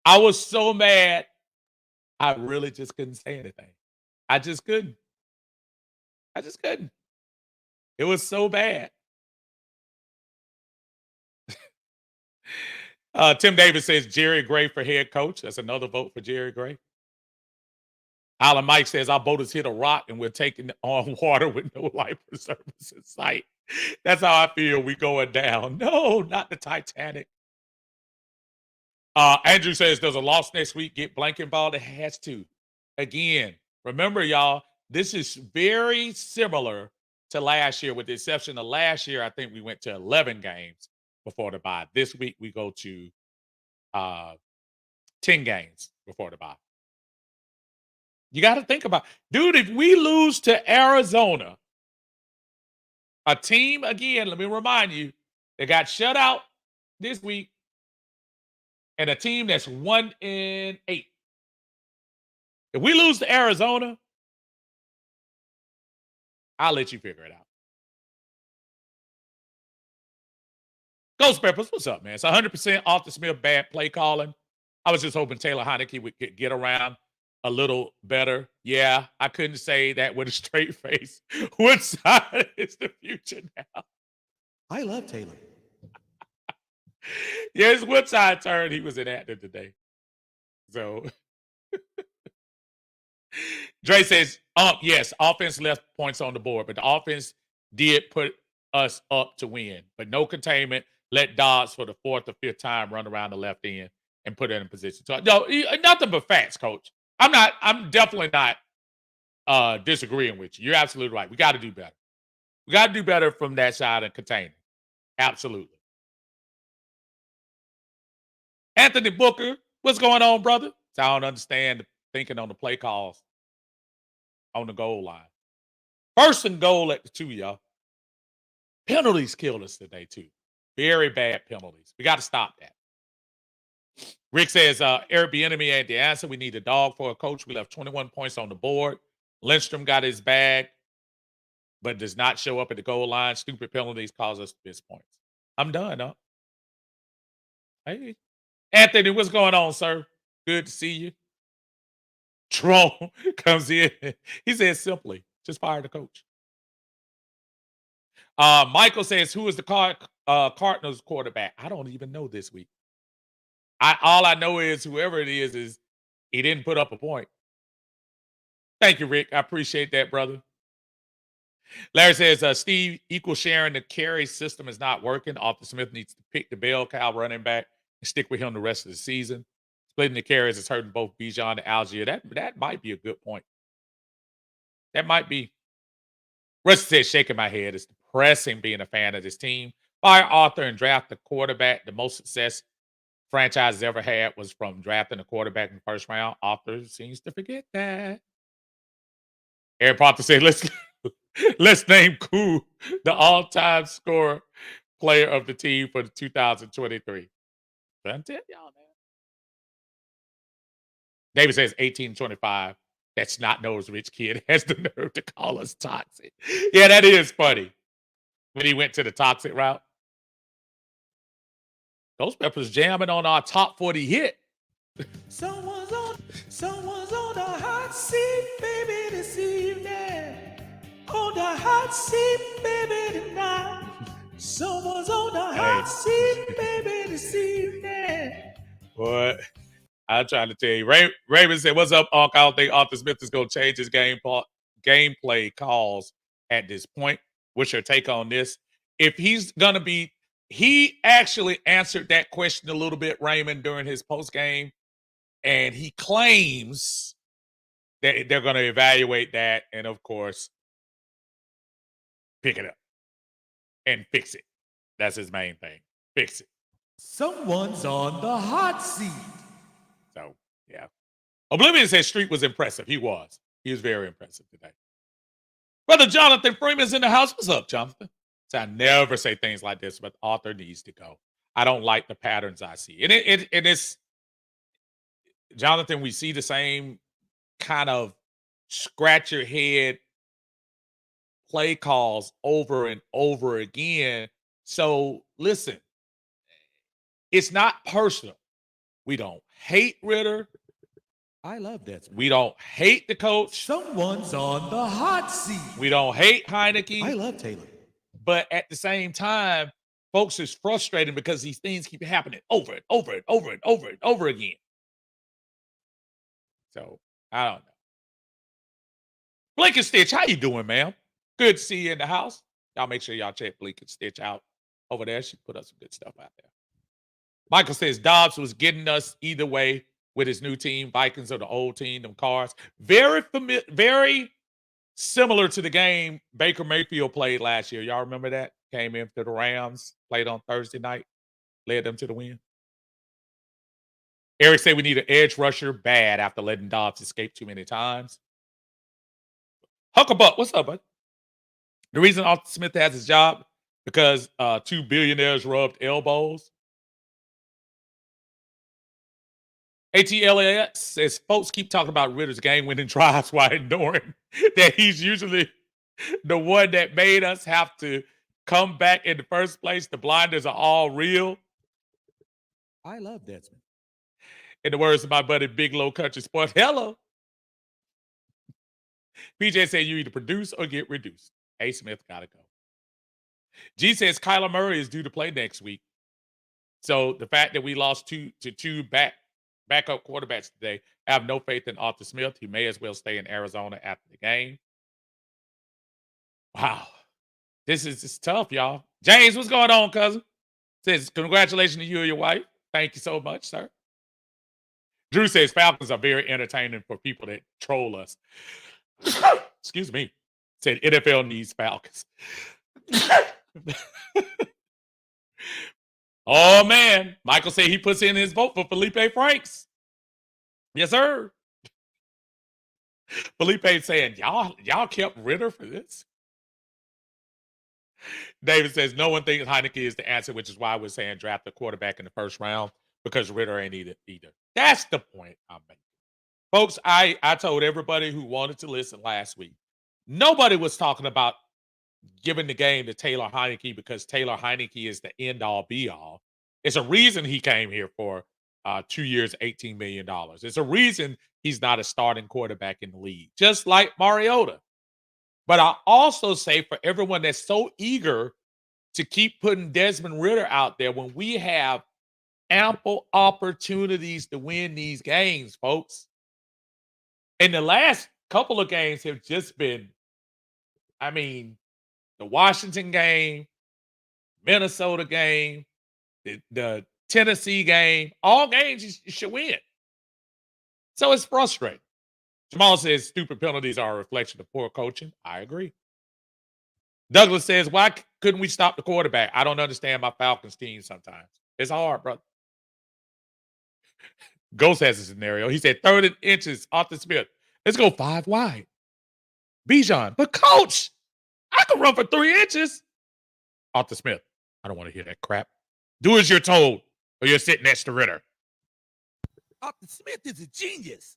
I was so mad, I really just couldn't say anything. I just couldn't. It was so bad. Tim Davis says Jerry Gray for head coach. That's another vote for Jerry Gray. Alan Mike says our boat has hit a rock and we're taking on water with no life preservers in sight. That's how I feel. We going down. No, not the Titanic. Andrew says, does a loss next week get blank involved? It has to. Again, remember, y'all, this is very similar to last year, with the exception of last year. I think we went to 11 games before the bye. This week we go to 10 games before the bye. You got to think about, dude, if we lose to Arizona, a team, again, let me remind you, they got shut out this week, and a team that's 1-8. If we lose to Arizona, I'll let you figure it out. Ghost Peppers, what's up, man? It's 100% off the Smith bad play calling. I was just hoping Taylor Heineke would get around a little better. Yeah, I couldn't say that with a straight face. Woodside is the future now. I love Taylor. Yeah, it's Woodside's turn. He was inactive today. So Dre says, yes, offense left points on the board, but the offense did put us up to win. But no containment. Let Dodds for the 4th or 5th time run around the left end and put it in position. So, no, nothing but facts, Coach. I'm definitely not disagreeing with you. You're absolutely right. We got to do better. We got to do better from that side and contain. Absolutely. Anthony Booker, what's going on, brother? So I don't understand the thinking on the play calls on the goal line. First and goal at the 2, y'all. Penalties killed us today, too. Very bad penalties. We got to stop that. Rick says, Airbnb ain't the answer. We need a dog for a coach. We left 21 points on the board. Lindstrom got his bag, but does not show up at the goal line. Stupid penalties cause us to miss points. I'm done, huh? Hey. Anthony, what's going on, sir? Good to see you. Troll comes in. He says simply, just fire the coach. Michael says, who is the Cardinals quarterback? I don't even know this week. All I know is whoever it is he didn't put up a point. Thank you, Rick. I appreciate that, brother. Larry says, Steve, equal sharing the carry system is not working. Arthur Smith needs to pick the bell cow running back and stick with him the rest of the season. Splitting the carries is hurting both Bijan and Algier. That might be a good point. That might be. Rusty says, shaking my head. It's depressing being a fan of this team. Fire Arthur and draft the quarterback. The most success franchise has ever had was from drafting a quarterback in the first round. Arthur seems to forget that. Aaron Potter said, let's name Koo the all-time scorer player of the team for the 2023. Done tell y'all, man. David says 1825. That snot-nosed rich kid has the nerve to call us toxic. Yeah, that is funny. When he went to the toxic route. Ghost Pepper's jamming on our top 40 hit. Someone's on the hot seat, baby, this evening. On the hot seat, baby, tonight. Someone's on the hot seat, baby, this evening. What? I'm trying to tell you. Raven said, what's up, Unc? I don't think Arthur Smith is going to change his gameplay calls at this point. What's your take on this? If he's going to be, he actually answered that question a little bit, Raymond, during his post game. And he claims that they're going to evaluate that and, of course, pick it up and fix it. That's his main thing. Fix it. Someone's on the hot seat. So, yeah. Oblivion says Street was impressive. He was. He was very impressive today. Brother Jonathan Freeman's in the house. What's up, Jonathan? So I never say things like this, but Arthur needs to go. I don't like the patterns I see. And it's, Jonathan, we see the same kind of scratch your head play calls over and over again. So listen, it's not personal. We don't hate Ritter. I love that. We don't hate the coach. Someone's on the hot seat. We don't hate Heineke. I love Taylor. But at the same time, folks is frustrated because these things keep happening over and over and over and over and over again. So, I don't know. Blake and Stitch, how you doing, ma'am? Good to see you in the house. Y'all make sure y'all check Blake and Stitch out over there. She put up some good stuff out there. Michael says Dobbs was getting us either way with his new team, Vikings or the old team, them Cards. Very similar to the game Baker Mayfield played last year. Y'all remember that? Came in for the Rams, played on Thursday night, led them to the win. Eric said we need an edge rusher bad after letting Dobbs escape too many times. Hucklebuck, what's up, bud? The reason Arthur Smith has his job, because 2 billionaires rubbed elbows. ATLAX says folks keep talking about Ritter's game-winning drives while ignoring that he's usually the one that made us have to come back in the first place. The blinders are all real. I love that. In the words of my buddy Big Low Country Sports, hello. PJ said you either produce or get reduced. A. Smith got to go. G says Kyler Murray is due to play next week. So the fact that we lost two backup quarterbacks today, I have no faith in Arthur Smith. He may as well stay in Arizona after the game. Wow. This is tough, y'all. James, what's going on, cousin? Says, congratulations to you and your wife. Thank you so much, sir. Drew says Falcons are very entertaining for people that troll us. Excuse me. Said NFL needs Falcons. Oh man, Michael said he puts in his vote for Felipe Franks. Yes, sir. Felipe saying, y'all kept Ritter for this. David says no one thinks Heineke is the answer, which is why we're saying draft a quarterback in the first round because Ritter ain't either. That's the point I'm making. Folks, I told everybody who wanted to listen last week, nobody was talking about giving the game to Taylor Heineke because Taylor Heineke is the end all be all. It's a reason he came here for 2 years, $18 million. It's a reason he's not a starting quarterback in the league, just like Mariota. But I also say for everyone that's so eager to keep putting Desmond Ritter out there when we have ample opportunities to win these games, folks. And the last couple of games have just been, I mean, the Washington game, Minnesota game, the Tennessee game, all games you should win. So it's frustrating. Jamal says stupid penalties are a reflection of poor coaching. I agree. Douglas says, why couldn't we stop the quarterback? I don't understand my Falcons team sometimes. It's hard, brother. Ghost has a scenario. He said 3rd inches off the Smith. Let's go 5 wide. Bijan, but coach, I can run for 3 inches. Off the Smith. I don't want to hear that crap. Do as you're told, or you're sitting next to Ritter. Arthur Smith is a genius.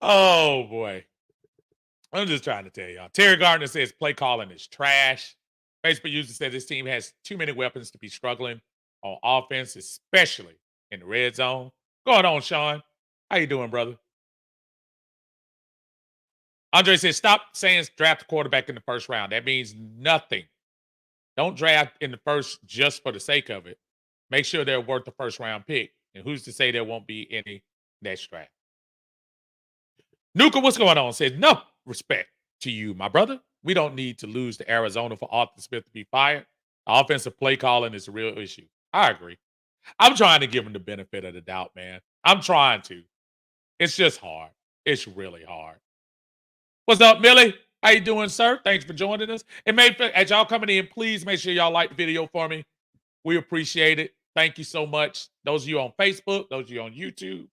Oh boy. I'm just trying to tell y'all. Terry Gardner says play calling is trash. Facebook user said this team has too many weapons to be struggling on offense, especially in the red zone. Going on, Sean. How you doing, brother? Andre says stop saying draft a quarterback in the first round. That means nothing. Don't draft in the first just for the sake of it. Make sure they're worth the first round pick. And who's to say there won't be any next draft? Nuka, what's going on? Says no respect to you, my brother. We don't need to lose to Arizona for Arthur Smith to be fired. Offensive play calling is a real issue. I agree. I'm trying to give him the benefit of the doubt, man. I'm trying to. It's just hard. It's really hard. What's up, Millie? How you doing, sir? Thanks for joining us. And as y'all coming in, please make sure y'all like the video for me. We appreciate it. Thank you so much. Those of you on Facebook, those of you on YouTube.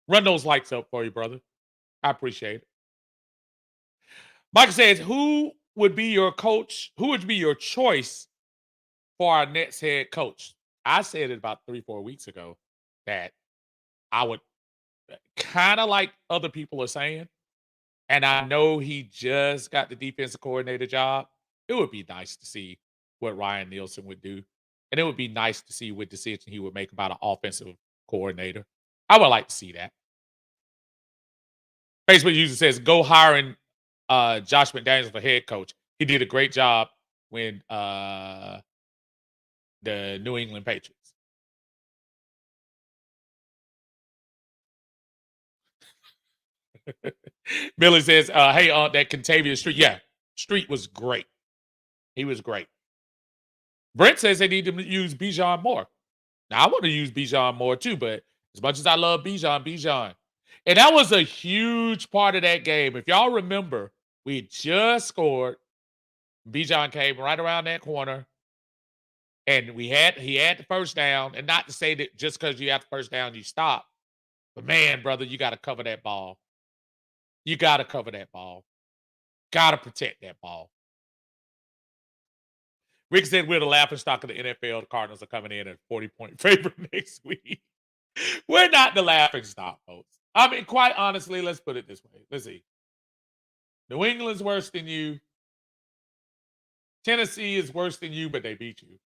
Run those likes up for you, brother. I appreciate it. Michael says, who would be your coach? Who would be your choice for our next head coach? I said it about 3-4 weeks ago that I would kind of like other people are saying. And I know he just got the defensive coordinator job. It would be nice to see what Ryan Nielsen would do. And it would be nice to see what decision he would make about an offensive coordinator. I would like to see that. Facebook user says, go hiring Josh McDaniels for head coach. He did a great job when the New England Patriots. Billy says, hey, that Contavious Street. Yeah, Street was great. He was great. Brent says they need to use Bijan more. Now, I want to use Bijan more too, but as much as I love Bijan. And that was a huge part of that game. If y'all remember, we just scored. Bijan came right around that corner. And he had the first down. And not to say that just because you have the first down, you stop. But man, brother, you got to cover that ball. You got to cover that ball. Got to protect that ball. Rick said we're the laughingstock of the NFL. The Cardinals are coming in at 40-point favorite next week. We're not the laughingstock, folks. I mean, quite honestly, let's put it this way. Let's see. New England's worse than you. Tennessee is worse than you, but they beat you.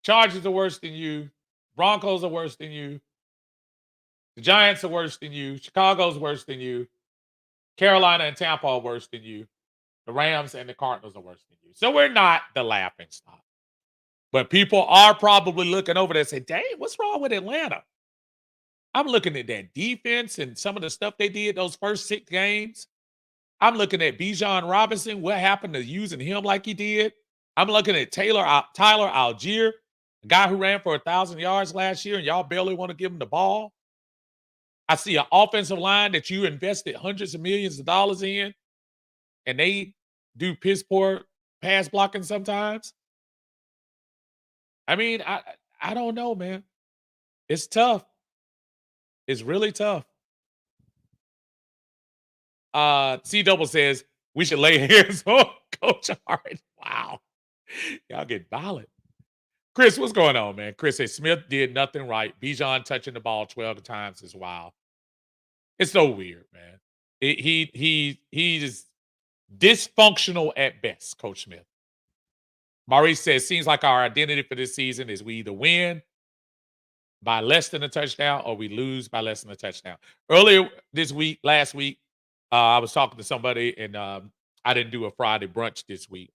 Chargers are worse than you. Broncos are worse than you. The Giants are worse than you. Chicago's worse than you. Carolina and Tampa are worse than you. The Rams and the Cardinals are worse than you. So we're not the laughingstock. But people are probably looking over there and say, dang, what's wrong with Atlanta? I'm looking at that defense and some of the stuff they did those first 6 games. I'm looking at Bijan Robinson. What happened to using him like he did? I'm looking at Tyler Algier, a guy who ran for 1,000 yards last year, and y'all barely want to give him the ball. I see an offensive line that you invested hundreds of millions of dollars in, and they do piss poor pass blocking sometimes. I mean, I don't know, man. It's tough. It's really tough. C Double says we should lay hands on Coach Hart. Wow. Y'all get violent. Chris, what's going on, man? Chris says Smith did nothing right. Bijan touching the ball 12 times is wild. It's so weird, man. He's dysfunctional at best, Coach Smith. Maurice says, seems like our identity for this season is we either win by less than a touchdown or we lose by less than a touchdown. Earlier this week, last week, I was talking to somebody and I didn't do a Friday brunch this week,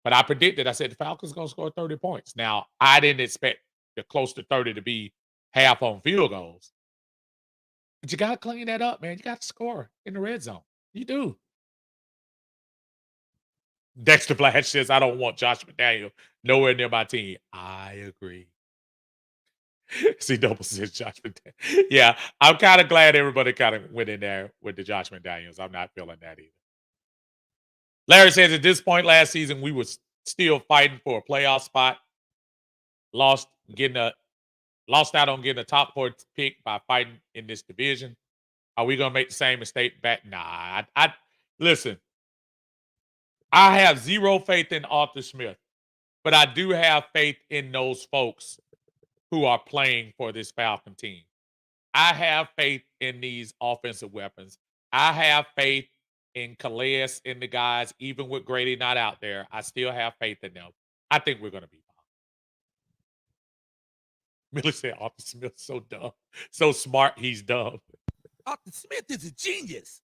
but I predicted, I said the Falcons going to score 30 points. Now, I didn't expect the close to 30 to be half on field goals. But you got to clean that up, man. You got to score in the red zone. You do. Dexter Flash says, I don't want Josh McDaniel nowhere near my team. I agree. See, double says Josh McDaniels. Yeah, I'm kind of glad everybody kind of went in there with the Josh McDaniels. I'm not feeling that either. Larry says at this point last season, we were still fighting for a playoff spot. Lost out on getting a top 4 pick by fighting in this division. Are we gonna make the same mistake back? Nah. I listen. I have zero faith in Arthur Smith, but I do have faith in those folks who are playing for this Falcon team. I have faith in these offensive weapons. I have faith in Calais and the guys, even with Grady not out there. I still have faith in them. I think we're going to be fine. Miller said Arthur Smith's so dumb. So smart, he's dumb. Arthur Smith is a genius.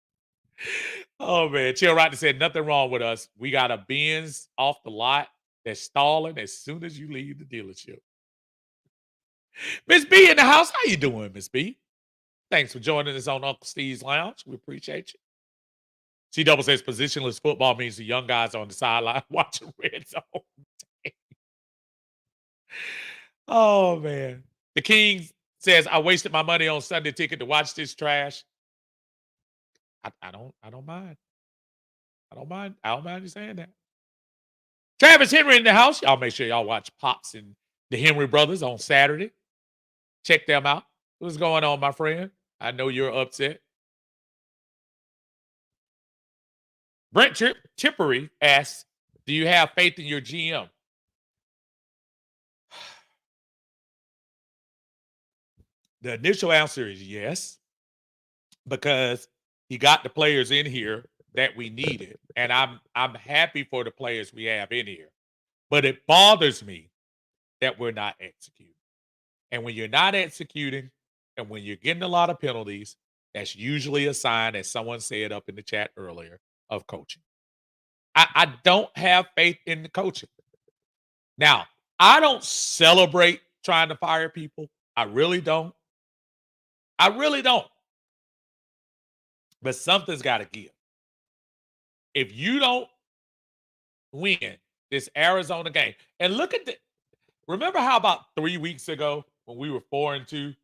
Oh, man. Chill Rotten said nothing wrong with us. We got a Benz off the lot that's stalling as soon as you leave the dealership. Miss B in the house. How you doing, Miss B? Thanks for joining us on Uncle Steve's Lounge. We appreciate you. C Double says positionless football means the young guys on the sideline watching red zone. Oh, man. The King says, I wasted my money on Sunday ticket to watch this trash. I don't mind. I don't mind you saying that. Travis Henry in the house. Y'all make sure y'all watch Pops and the Henry brothers on Saturday. Check them out. What's going on, my friend? I know you're upset. Brent Tippery asks, do you have faith in your GM? The initial answer is yes, because he got the players in here that we needed. And I'm happy for the players we have in here. But it bothers me that we're not executing. And when you're not executing and when you're getting a lot of penalties, that's usually a sign, as someone said up in the chat earlier, of coaching. I don't have faith in the coaching. Now, I don't celebrate trying to fire people. I really don't. I really don't. But something's got to give. If you don't win this Arizona game, and look at remember how about 3 weeks ago when we were 4-2?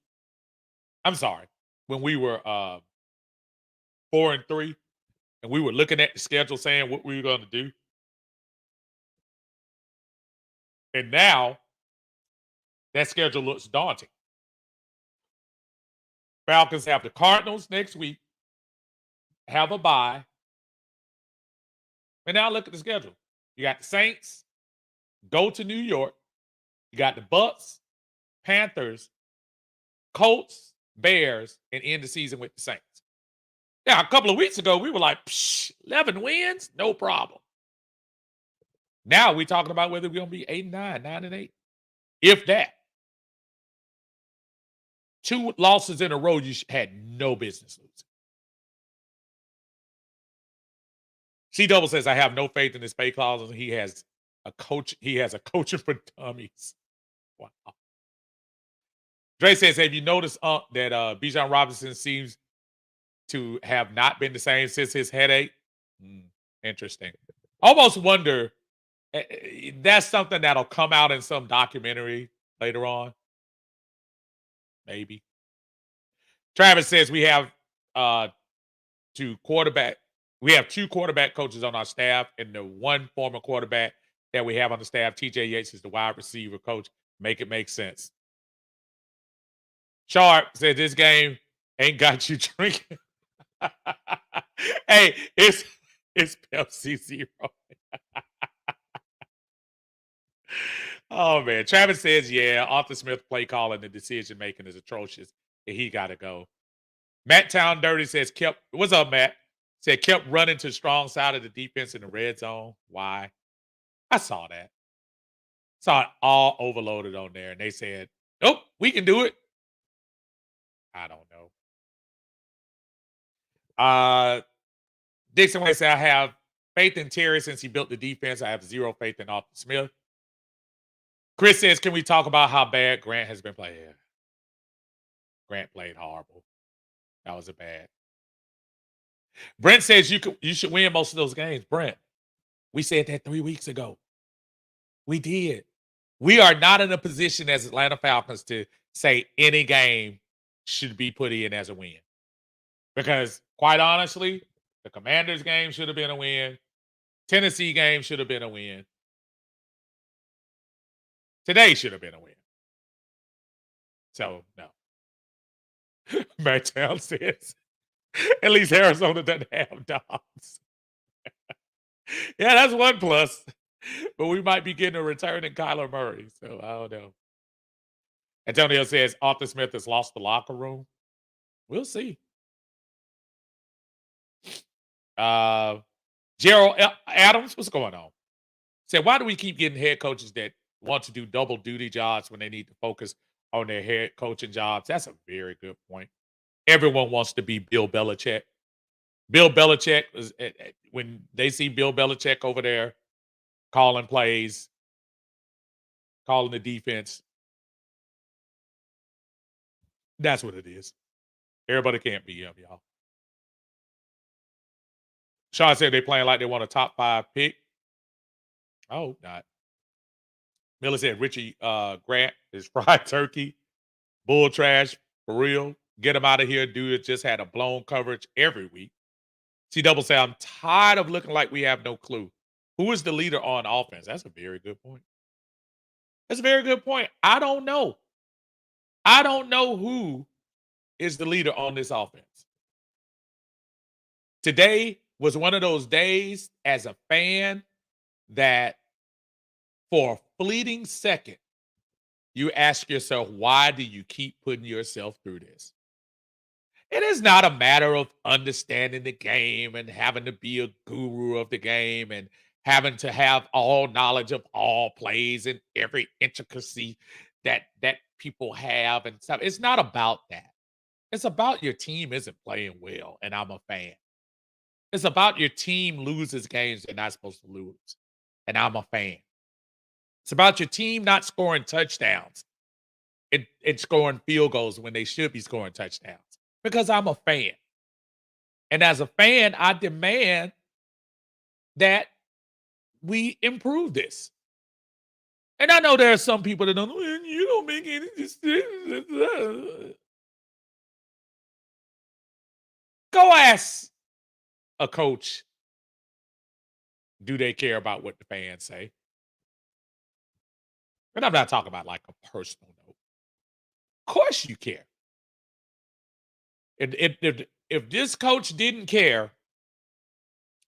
I'm sorry, when we were 4-3, and we were looking at the schedule saying what we were going to do. And now that schedule looks daunting. Falcons have the Cardinals next week, have a bye. And now look at the schedule. You got the Saints, go to New York. You got the Bucks, Panthers, Colts, Bears, and end the season with the Saints. Now, a couple of weeks ago, we were like, 11 wins, no problem. Now we're talking about whether we're going to be 8-9, 9-8, if that. 2 losses in a row you had no business losing. C Double says, I have no faith in his pay clauses. He has a coaching for dummies. Wow. Dre says, have you noticed that Bijan Robinson seems to have not been the same since his headache? Interesting. Almost wonder, that's something that'll come out in some documentary later on. Maybe. Travis says we have two quarterback. We have two quarterback coaches on our staff, and the one former quarterback that we have on the staff, TJ Yates, is the wide receiver coach. Make it make sense. Sharp said this game ain't got you drinking. Hey, it's Pepsi Zero. Oh man, Travis says, yeah, Arthur Smith play calling the decision making is atrocious, and he got to go. Matt Town Dirty says, kept, what's up, Matt? Said, kept running to the strong side of the defense in the red zone. Why? I saw that. Saw it all overloaded on there. And they said, nope, we can do it. I don't know. Dixon Way said, I have faith in Terry since he built the defense. I have zero faith in Arthur Smith. Chris says, can we talk about how bad Grant has been playing? Yeah. Grant played horrible. That was a bad. Brent says you should win most of those games. Brent, we said that 3 weeks ago. We did. We are not in a position as Atlanta Falcons to say any game should be put in as a win. Because quite honestly, the Commanders game should have been a win. Tennessee game should have been a win. Today should have been a win. So, no. Matt Town says, at least Arizona doesn't have dogs. Yeah, that's one plus. But we might be getting a return in Kyler Murray. So, I don't know. Antonio says, Arthur Smith has lost the locker room. We'll see. Gerald Adams, what's going on? Said, why do we keep getting head coaches that want to do double duty jobs when they need to focus on their head coaching jobs? That's a very good point. Everyone wants to be Bill Belichick. Bill Belichick, when they see Bill Belichick over there calling plays, calling the defense, that's what it is. Everybody can't be him, y'all. Sean said they playing like they want a top 5 pick. I hope not. Miller said Richie Grant is fried turkey, bull trash, for real. Get him out of here. Dude just had a blown coverage every week. C Double say, I'm tired of looking like we have no clue. Who is the leader on offense? That's a very good point. That's a very good point. I don't know. I don't know who is the leader on this offense. Today was one of those days as a fan that for a fleeting second, you ask yourself, why do you keep putting yourself through this? It is not a matter of understanding the game and having to be a guru of the game and having to have all knowledge of all plays and every intricacy that people have and stuff. It's not about that. It's about your team isn't playing well, and I'm a fan. It's about your team loses games they're not supposed to lose, and I'm a fan. It's about your team not scoring touchdowns and scoring field goals when they should be scoring touchdowns because I'm a fan. And as a fan, I demand that we improve this. And I know there are some people that don't, you don't make any decisions. Go ask a coach, do they care about what the fans say? And I'm not talking about like a personal note. Of course you care. And if this coach didn't care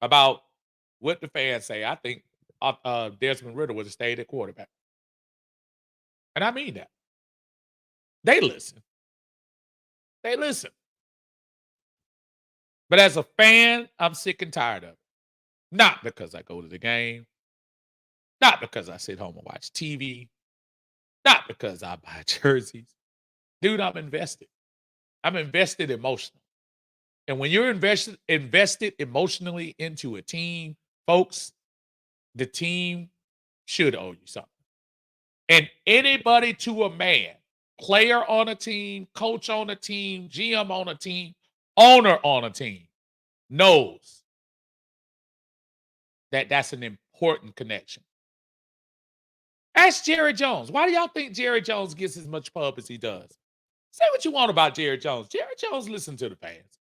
about what the fans say, I think Desmond Ridder would have stayed at quarterback. And I mean that. They listen. They listen. But as a fan, I'm sick and tired of it. Not because I go to the game. Not because I sit home and watch TV. Not because I buy jerseys. Dude, I'm invested. I'm invested emotionally. And when you're invested emotionally into a team, folks, the team should owe you something. And anybody to a man, player on a team, coach on a team, GM on a team, owner on a team, knows that that's an important connection. Ask Jerry Jones. Why do y'all think Jerry Jones gets as much pub as he does? Say what you want about Jerry Jones. Jerry Jones listens to the fans.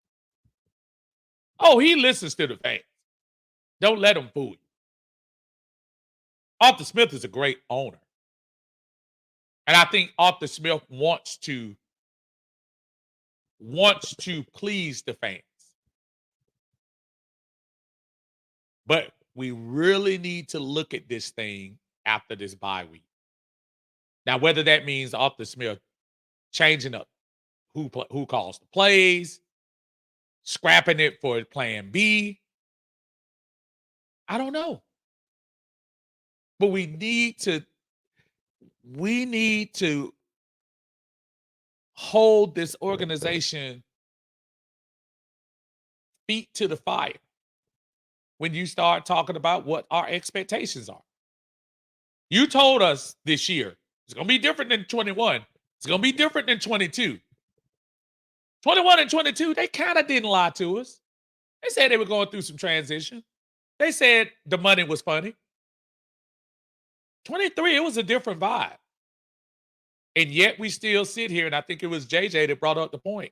Oh, he listens to the fans. Don't let him fool you. Arthur Smith is a great owner. And I think Arthur Smith wants to please the fans. But we really need to look at this thing after this bye week. Now, whether that means Arthur Smith changing up who calls the plays, scrapping it for plan B, I don't know. But we need to hold this organization feet to the fire when you start talking about what our expectations are. You told us this year it's going to be different than 21. It's going to be different than 22. 21 and 22, they kind of didn't lie to us. They said they were going through some transition. They said the money was funny. 23, it was a different vibe. And yet we still sit here, and I think it was JJ that brought up the point.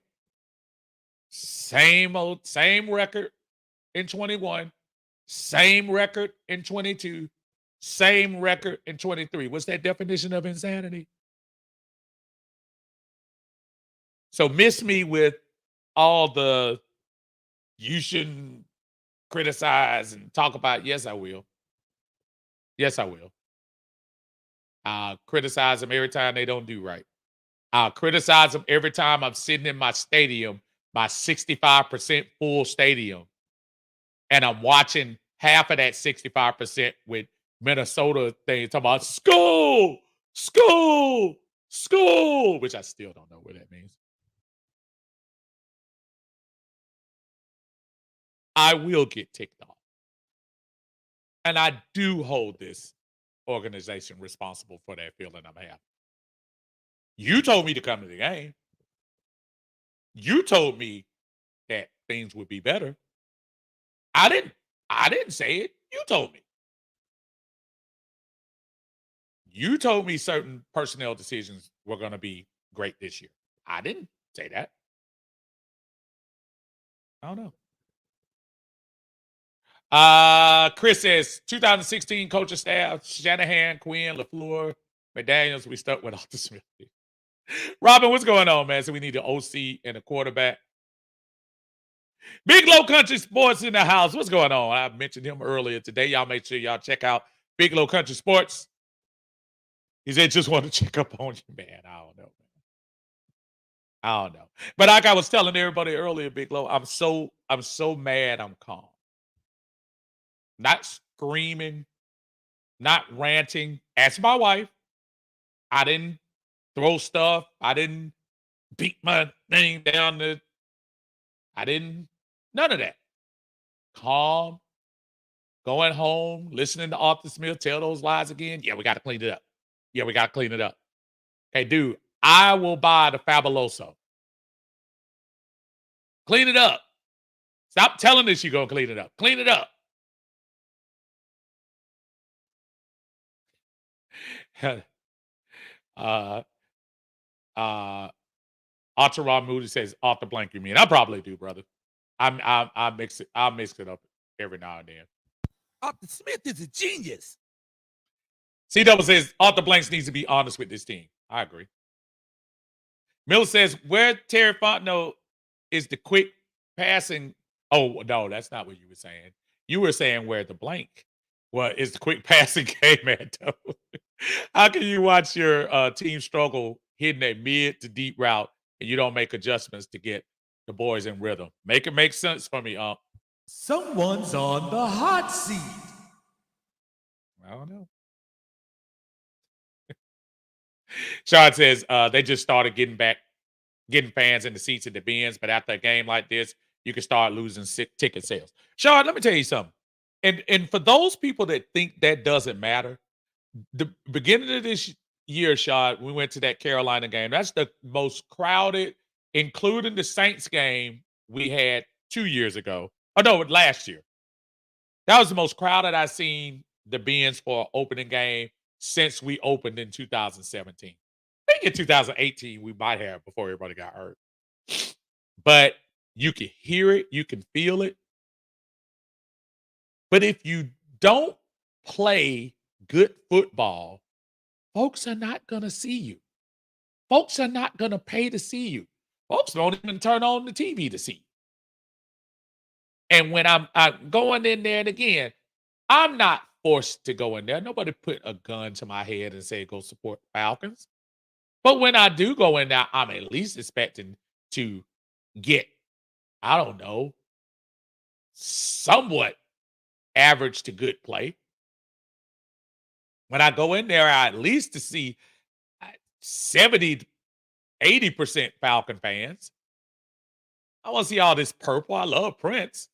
Same record in 21, same record in 22, same record in 23. What's that definition of insanity? So miss me with all the you shouldn't criticize and talk about. Yes, I will. Yes, I will. I'll criticize them every time they don't do right. I'll criticize them every time I'm sitting in my stadium, my 65% full stadium, and I'm watching half of that 65% with Minnesota thing talking about school, school, school, which I still don't know what that means. I will get ticked off. And I do hold this organization responsible for that feeling I'm having. You told me to come to the game. You told me that things would be better. I didn't say it. You told me. You told me certain personnel decisions were going to be great this year. I didn't say that. I don't know. Chris says 2016 coaching staff: Shanahan, Quinn, LaFleur, McDaniels. We stuck with Arthur Smith. Robin, what's going on, man? So we need an OC and a quarterback. Big Low Country Sports in the house. What's going on? I mentioned him earlier today. Y'all make sure y'all check out Big Low Country Sports. He said, just want to check up on you, man. I don't know, man. I don't know. But like I was telling everybody earlier, Big Low, I'm so mad I'm calm. Not screaming, not ranting. Ask my wife. I didn't throw stuff. I didn't beat my name down none of that. Calm, going home, listening to Arthur Smith tell those lies again. Yeah, we got to clean it up. Yeah, we got to clean it up. Hey, dude, I will buy the Fabuloso. Clean it up. Stop telling us you're going to clean it up. Clean it up. Arthur Moody says off the blank you mean. I probably do, brother. I mix it up every now and then. Arthur Smith is a genius. C-Double says Arthur Blanks needs to be honest with this team. I agree. Miller says where Terry Fontenot is the quick passing. Oh, no, that's not what you were saying. You were saying where the blank is the quick passing game at, though. How can you watch your team struggle hitting a mid to deep route and you don't make adjustments to get the boys in rhythm? Make it make sense for me, Someone's on the hot seat. I don't know. Sean says they just started getting fans in the seats at the bins, but after a game like this, you can start losing ticket sales. Sean, let me tell you something. And for those people that think that doesn't matter, the beginning of this year, Sean, we went to that Carolina game. That's the most crowded, including the Saints game we had 2 years ago. Oh, no, last year. That was the most crowded I've seen the bins for an opening game since we opened in 2017. think in 2018 we might have before everybody got hurt. But you can hear it, you can feel it. But if you don't play good football, folks are not going to see you. Folks are not going to pay to see you. Folks don't even turn on the TV to see you. And when I'm going in there, and again, I'm not forced to go in there. Nobody put a gun to my head and say, go support Falcons. But when I do go in there, I'm at least expecting to get, I don't know, somewhat average to good play. When I go in there, I at least to see 70, 80% Falcon fans. I want to see all this purple. I love Prince,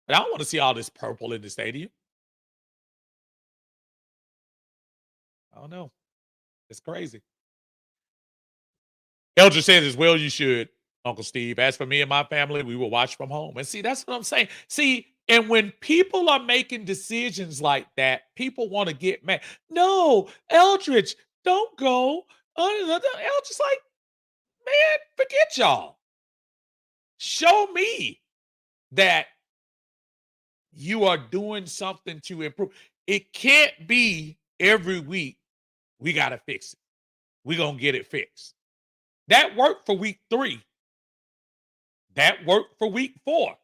but I don't want to see all this purple in the stadium. I don't know. It's crazy. Elder says as well, you should, Uncle Steve. As for me and my family, we will watch from home. And see, that's what I'm saying. See, and when people are making decisions like that, people want to get mad. No, Eldridge, don't go. Eldridge's like, man, forget y'all. Show me that you are doing something to improve. It can't be every week, we got to fix it. We're going to get it fixed. That worked for week 3. That worked for week 4.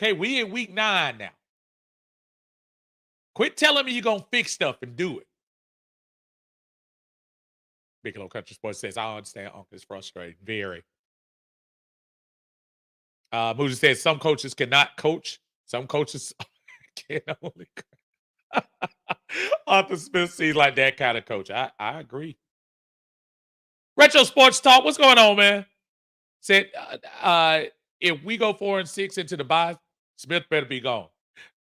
Okay, we in week 9 now. Quit telling me you're going to fix stuff and do it. Bigelow Country Sports says, I understand Uncle is frustrated. Very. Moody says, some coaches cannot coach. Some coaches can only coach. Arthur Smith seems like that kind of coach. I agree. Retro Sports Talk, what's going on, man? Said, if we go 4-6 into the bye, Smith better be gone.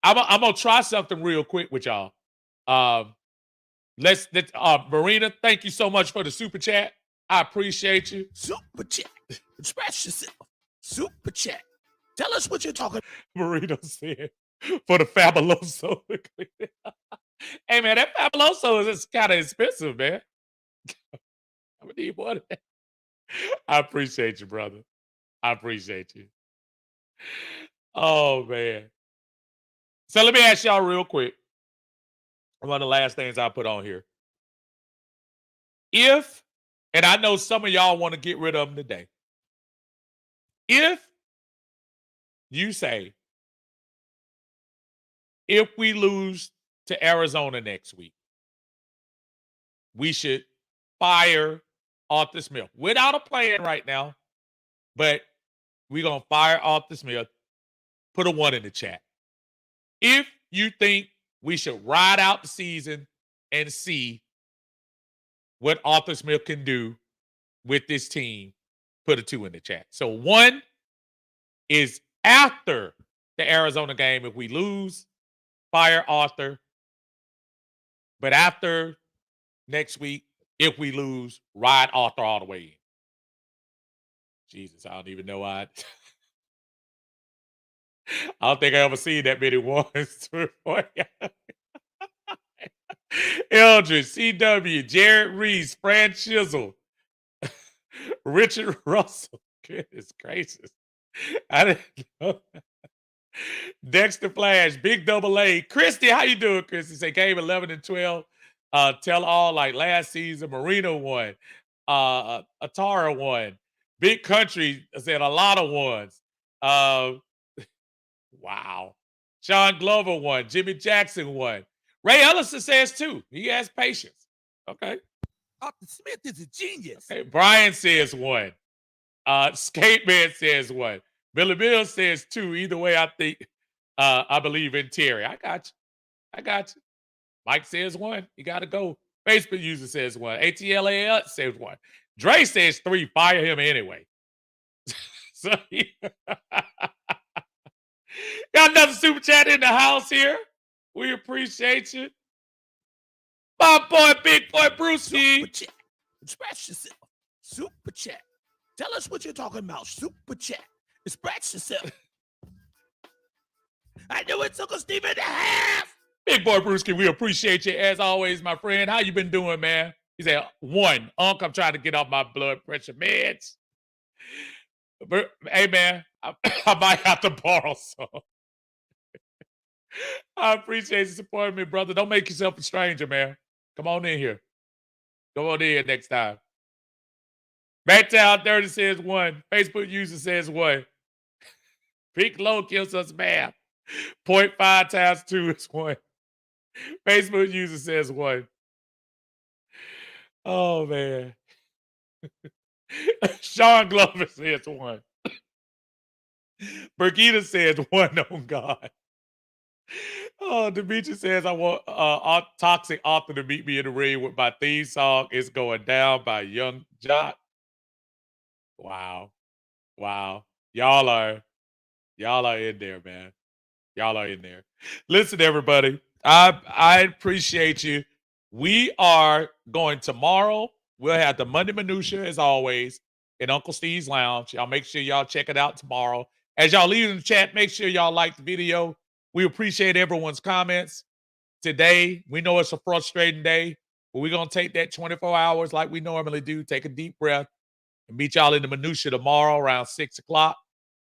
I'm gonna try something real quick with y'all. Marina, thank you so much for the super chat. I appreciate you. Super chat. Express yourself. Super chat. Tell us what you're talking. Marina said for the Fabuloso. Hey man, that Fabuloso is kind of expensive, man. I'm gonna need more of that. I appreciate you, brother. I appreciate you. Oh man. So let me ask y'all real quick. One of the last things I put on here. If, and I know some of y'all want to get rid of them today. If you say, if we lose to Arizona next week, we should fire Arthur Smith without a plan right now, but we're going to fire Arthur Smith. Put a 1 in the chat. If you think we should ride out the season and see what Arthur Smith can do with this team, put a 2 in the chat. So 1 is after the Arizona game. If we lose, fire Arthur. But after next week, if we lose, ride Arthur all the way in. Jesus, I don't even know why. I don't think I ever seen that many ones before. Eldridge, CW, Jared Reese, Fran Chisel, Richard Russell. Goodness gracious. I didn't know. Dexter Flash, Big Double A. Christy, how you doing, Christy? Say game 11 and 12. Tell all like last season. Marino won. Atara won. Big Country said a lot of ones. Wow. Sean Glover won. Jimmy Jackson won. Ray Ellison says 2. He has patience. Okay. Arthur Smith is a genius. Okay. Brian says 1. Skate Man says 1. Billy Bill says 2. Either way, I think I believe in Terry. I got you. Mike says 1. You got to go. Facebook user says 1. ATLAL says 1. Dre says 3. Fire him anyway. So got another super chat in the house here. We appreciate you. My boy, Big Boy Brucey. Super chat. Express yourself. Super chat. Tell us what you're talking about. Super chat. Express yourself. I knew it took a Steve and a half. Big Boy Brucey, we appreciate you as always, my friend. How you been doing, man? He said, 1, Unc, I'm trying to get off my blood pressure meds. But, hey, man, I might have to borrow some. I appreciate you supporting me, brother. Don't make yourself a stranger, man. Come on in here. Go on in next time. Backtown 30 says 1. Facebook user says 1. Pink low kills us math. 0.5 times 2 is 1. Facebook user says 1. Oh, man. Sean Glover says 1. Birgitta says 1 on God. Oh, Demetri says, I want Toxic Author to meet me in the ring with my theme song. It's Going Down by Young Jock. Wow. Wow. Y'all are in there, man. Y'all are in there. Listen, everybody. I appreciate you. We are going tomorrow. We'll have the Monday Minutia as always in Uncle Steve's Lounge. Y'all make sure y'all check it out tomorrow. As y'all leave in the chat, make sure y'all like the video. We appreciate everyone's comments. Today, we know it's a frustrating day, but we're going to take that 24 hours like we normally do. Take a deep breath and meet y'all in the Minutia tomorrow around 6 o'clock.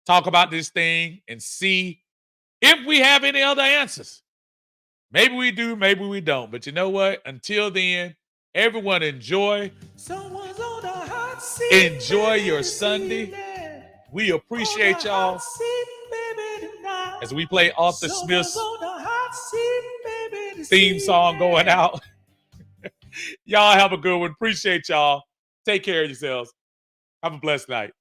Talk about this thing and see if we have any other answers. Maybe we do, maybe we don't. But you know what? Until then, everyone enjoy your Sunday. We appreciate y'all as we play Arthur Smith's theme song going out. Y'all have a good one. Appreciate y'all. Take care of yourselves. Have a blessed night.